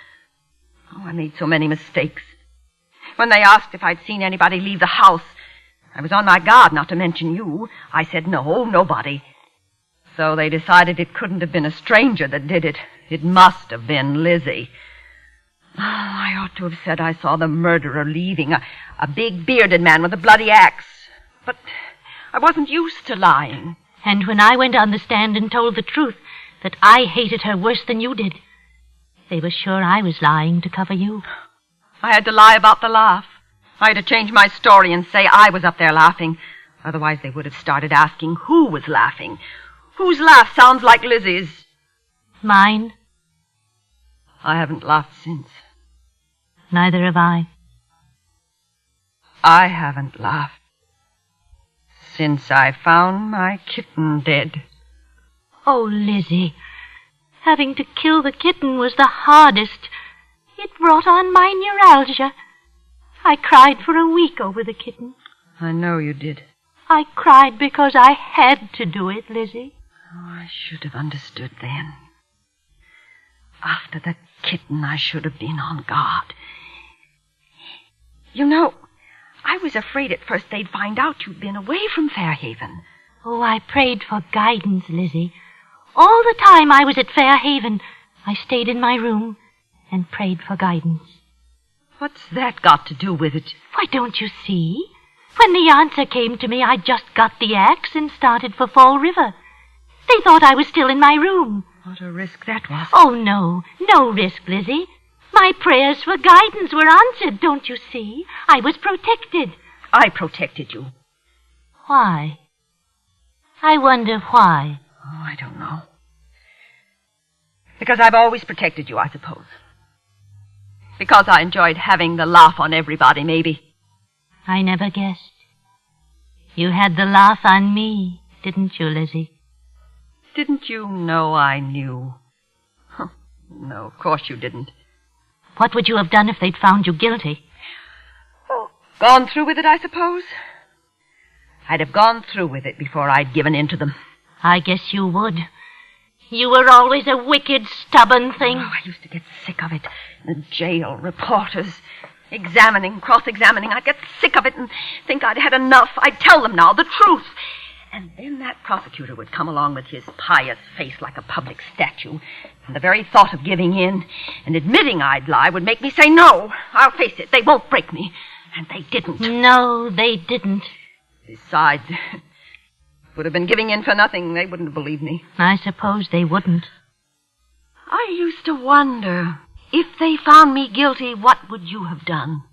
Oh, I made so many mistakes. When they asked if I'd seen anybody leave the house, I was on my guard not to mention you. I said no, nobody. So they decided it couldn't have been a stranger that did it. It must have been Lizzie. Oh, I ought to have said I saw the murderer leaving, a big bearded man with a bloody axe. But I wasn't used to lying. And when I went on the stand and told the truth, that I hated her worse than you did, they were sure I was lying to cover you. I had to lie about the laugh. I had to change my story and say I was up there laughing. Otherwise they would have started asking who was laughing. Whose laugh sounds like Lizzie's? Mine. I haven't laughed since. Neither have I. I haven't laughed since I found my kitten dead. Oh, Lizzie, having to kill the kitten was the hardest. It brought on my neuralgia. I cried for a week over the kitten. I know you did. I cried because I had to do it, Lizzie. Oh, I should have understood then. After the kitten, I should have been on guard. You know, I was afraid at first they'd find out you'd been away from Fairhaven. Oh, I prayed for guidance, Lizzie. All the time I was at Fairhaven, I stayed in my room and prayed for guidance. What's that got to do with it? Why, don't you see? When the answer came to me, I just got the axe and started for Fall River. They thought I was still in my room. What a risk that was. Oh, no risk, Lizzie. My prayers for guidance were answered, don't you see? I was protected. I protected you. Why? I wonder why. Oh, I don't know. Because I've always protected you, I suppose. Because I enjoyed having the laugh on everybody, maybe. I never guessed. You had the laugh on me, didn't you, Lizzie? Didn't you know I knew? No, of course you didn't. What would you have done if they'd found you guilty? Oh, gone through with it, I suppose. I'd have gone through with it before I'd given in to them. I guess you would. You were always a wicked, stubborn thing. Oh, I used to get sick of it. The jail, reporters, examining, cross-examining. I'd get sick of it and think I'd had enough. I'd tell them now the truth. And then that prosecutor would come along with his pious face like a public statue. And the very thought of giving in and admitting I'd lie would make me say, no, I'll face it. They won't break me. And they didn't. No, they didn't. Besides, it would have been giving in for nothing. They wouldn't have believed me. I suppose they wouldn't. I used to wonder, if they found me guilty, what would you have done?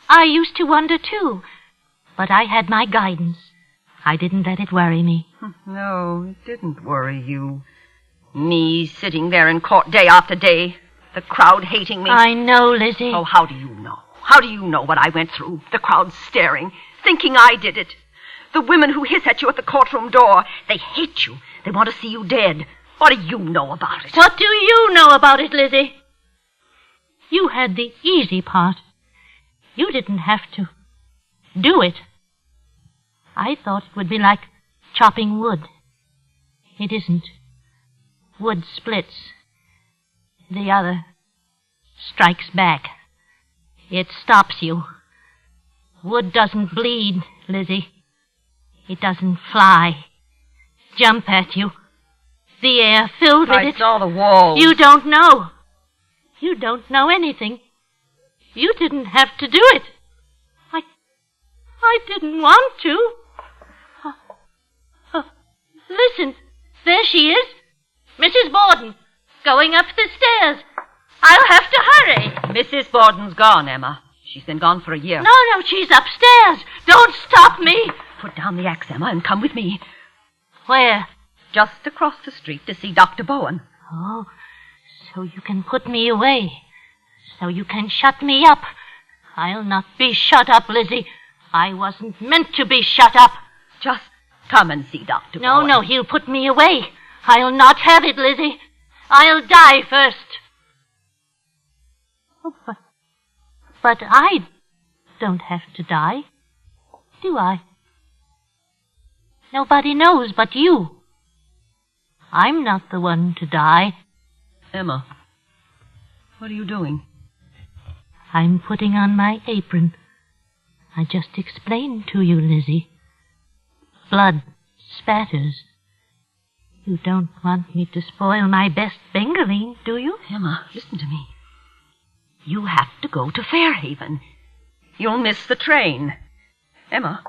I used to wonder, too. But I had my guidance. I didn't let it worry me. No, it didn't worry you. Me sitting there in court day after day, the crowd hating me. I know, Lizzie. Oh, how do you know? How do you know what I went through? The crowd staring, thinking I did it. The women who hiss at you at the courtroom door, they hate you. They want to see you dead. What do you know about it? What do you know about it, Lizzie? You had the easy part. You didn't have to do it. I thought it would be like chopping wood. It isn't. Wood splits. The other strikes back. It stops you. Wood doesn't bleed, Lizzie. It doesn't fly, jump at you. The air filled with it. I saw the walls. You don't know. You don't know anything. You didn't have to do it. I didn't want to. Listen, there she is. Mrs. Borden, going up the stairs. I'll have to hurry. Mrs. Borden's gone, Emma. She's been gone for a year. No, she's upstairs. Don't stop me. Put down the axe, Emma, and come with me. Where? Just across the street to see Dr. Bowen. Oh, so you can put me away. So you can shut me up. I'll not be shut up, Lizzie. I wasn't meant to be shut up. Just come and see Dr. Bowen. No, he'll put me away. I'll not have it, Lizzie. I'll die first. Oh, but I don't have to die, do I? Nobody knows but you. I'm not the one to die. Emma, what are you doing? I'm putting on my apron. I just explained to you, Lizzie. Blood spatters. You don't want me to spoil my best Bengaline, do you? Emma, listen to me. You have to go to Fairhaven. You'll miss the train. Emma.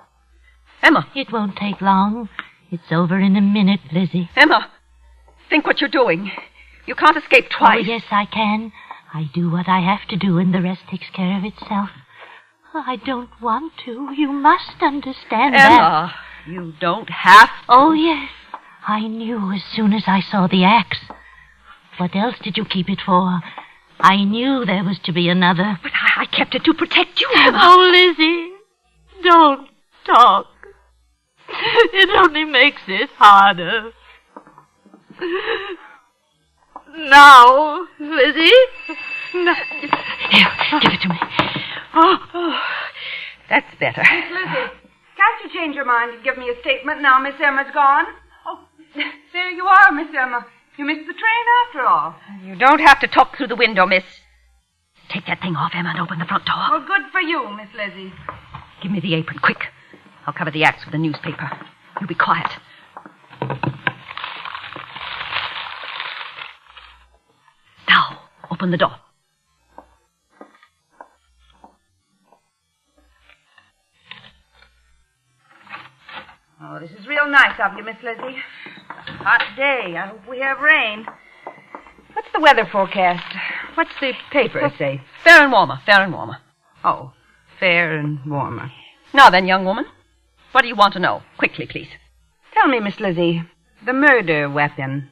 It won't take long. It's over in a minute, Lizzie. Emma, think what you're doing. You can't escape twice. Oh, yes, I can. I do what I have to do, and the rest takes care of itself. I don't want to. You must understand that. Emma, you don't have to. Oh, yes. I knew as soon as I saw the axe. What else did you keep it for? I knew there was to be another. But I kept it to protect you, Emma. Oh, Lizzie, don't talk. It only makes it harder. Now, Lizzie. No. Here, give it to me. Oh, that's better. Miss Lizzie, can't you change your mind and give me a statement now Miss Emma's gone? Oh, there you are, Miss Emma. You missed the train after all. You don't have to talk through the window, miss. Take that thing off, Emma, and open the front door. Well, good for you, Miss Lizzie. Give me the apron, quick. I'll cover the axe with a newspaper. You be quiet. Now, open the door. Oh, this is real nice of you, Miss Lizzie. Hot day. I hope we have rain. What's the weather forecast? What's the paper say? Fair and warmer, fair and warmer. Oh, fair and warmer. Now then, young woman, what do you want to know? Quickly, please. Tell me, Miss Lizzie, the murder weapon.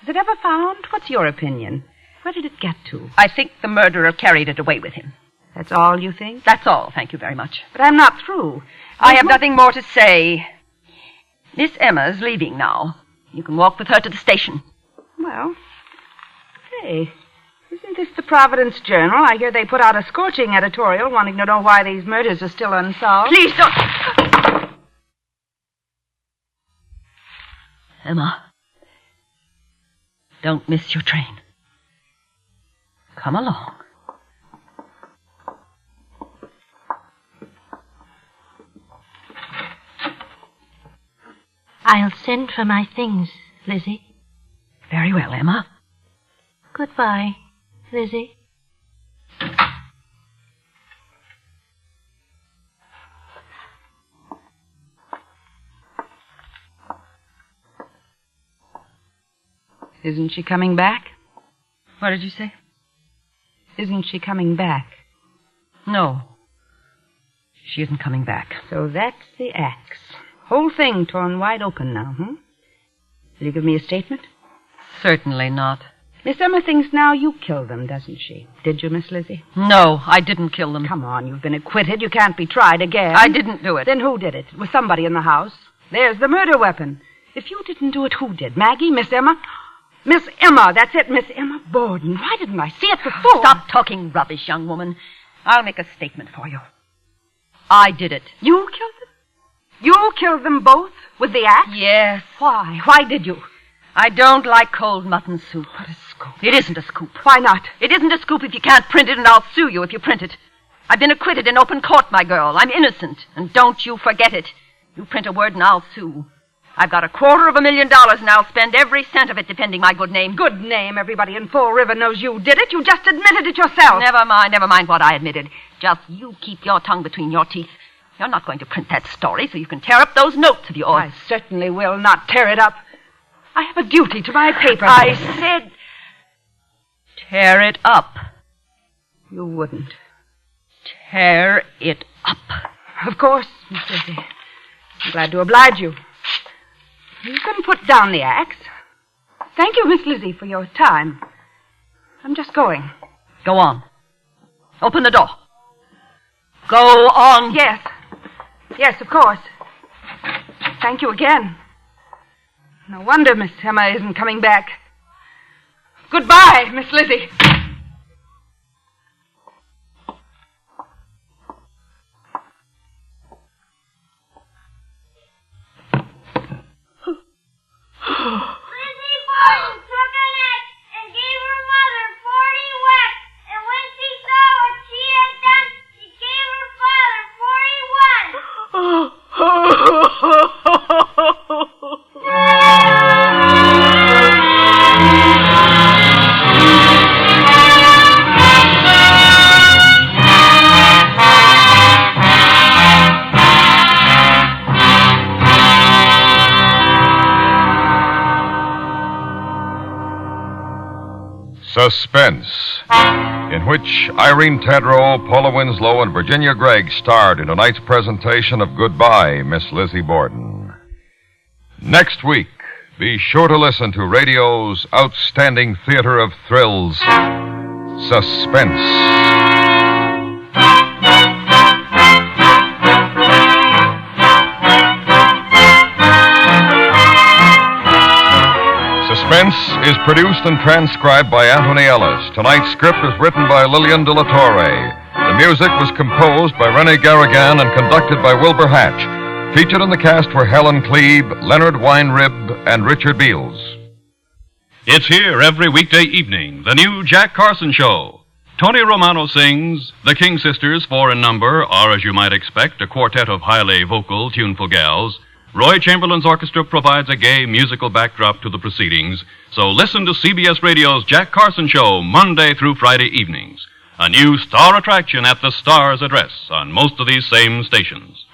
Was it ever found? What's your opinion? Where did it get to? I think the murderer carried it away with him. That's all you think? That's all, thank you very much. But I'm not through. I have nothing more to say. Miss Emma's leaving now. You can walk with her to the station. Well, hey, isn't this the Providence Journal? I hear they put out a scorching editorial wanting to know why these murders are still unsolved. Please don't... Emma, don't miss your train. Come along. I'll send for my things, Lizzie. Very well, Emma. Goodbye, Lizzie. Isn't she coming back? What did you say? Isn't she coming back? No. She isn't coming back. So that's the axe. Whole thing torn wide open now, Will you give me a statement? Certainly not. Miss Emma thinks now you killed them, doesn't she? Did you, Miss Lizzie? No, I didn't kill them. Come on, you've been acquitted. You can't be tried again. I didn't do it. Then who did it? It was somebody in the house. There's the murder weapon. If you didn't do it, who did? Maggie? Miss Emma? Miss Emma. That's it, Miss Emma Borden. Why didn't I see it before? Stop talking rubbish, young woman. I'll make a statement for you. I did it. You killed them? You killed them both with the axe? Yes. Why? Why did you? I don't like cold mutton soup. What a scoop. It isn't a scoop. Why not? It isn't a scoop if you can't print it, and I'll sue you if you print it. I've been acquitted in open court, my girl. I'm innocent, and don't you forget it. You print a word and I'll sue. I've got $250,000 and I'll spend every cent of it defending my good name. Good name. Everybody in Fall River knows you did it. You just admitted it yourself. Never mind what I admitted. Just you keep your tongue between your teeth. You're not going to print that story so you can tear up those notes of yours. I certainly will not tear it up. I have a duty to my paper. I said tear it up. You wouldn't. Tear it up. Of course, Miss Lizzie. I'm glad to oblige you. You can put down the axe. Thank you, Miss Lizzie, for your time. I'm just going. Go on. Open the door. Go on. Yes. Yes, of course. Thank you again. No wonder Miss Emma isn't coming back. Goodbye, Miss Lizzie. Lizzie Borden took an axe and gave her mother 40 whacks, and when she saw what she had done, she gave her father 41. Suspense, in which Irene Tedrow, Paula Winslow, and Virginia Gregg starred in tonight's presentation of Goodbye, Miss Lizzie Borden. Next week, be sure to listen to radio's outstanding theater of thrills, Suspense. Suspense is produced and transcribed by Anthony Ellis. Tonight's script is written by Lillian de la Torre. The music was composed by Rene Garrigan and conducted by Wilbur Hatch. Featured in the cast were Helen Klebe, Leonard Weinrib, and Richard Beals. It's here every weekday evening, the new Jack Carson Show. Tony Romano sings. The King Sisters, 4 in number, are, as you might expect, a quartet of highly vocal, tuneful gals. Roy Chamberlain's orchestra provides a gay musical backdrop to the proceedings, so listen to CBS Radio's Jack Carson Show Monday through Friday evenings. A new star attraction at the Star's address on most of these same stations.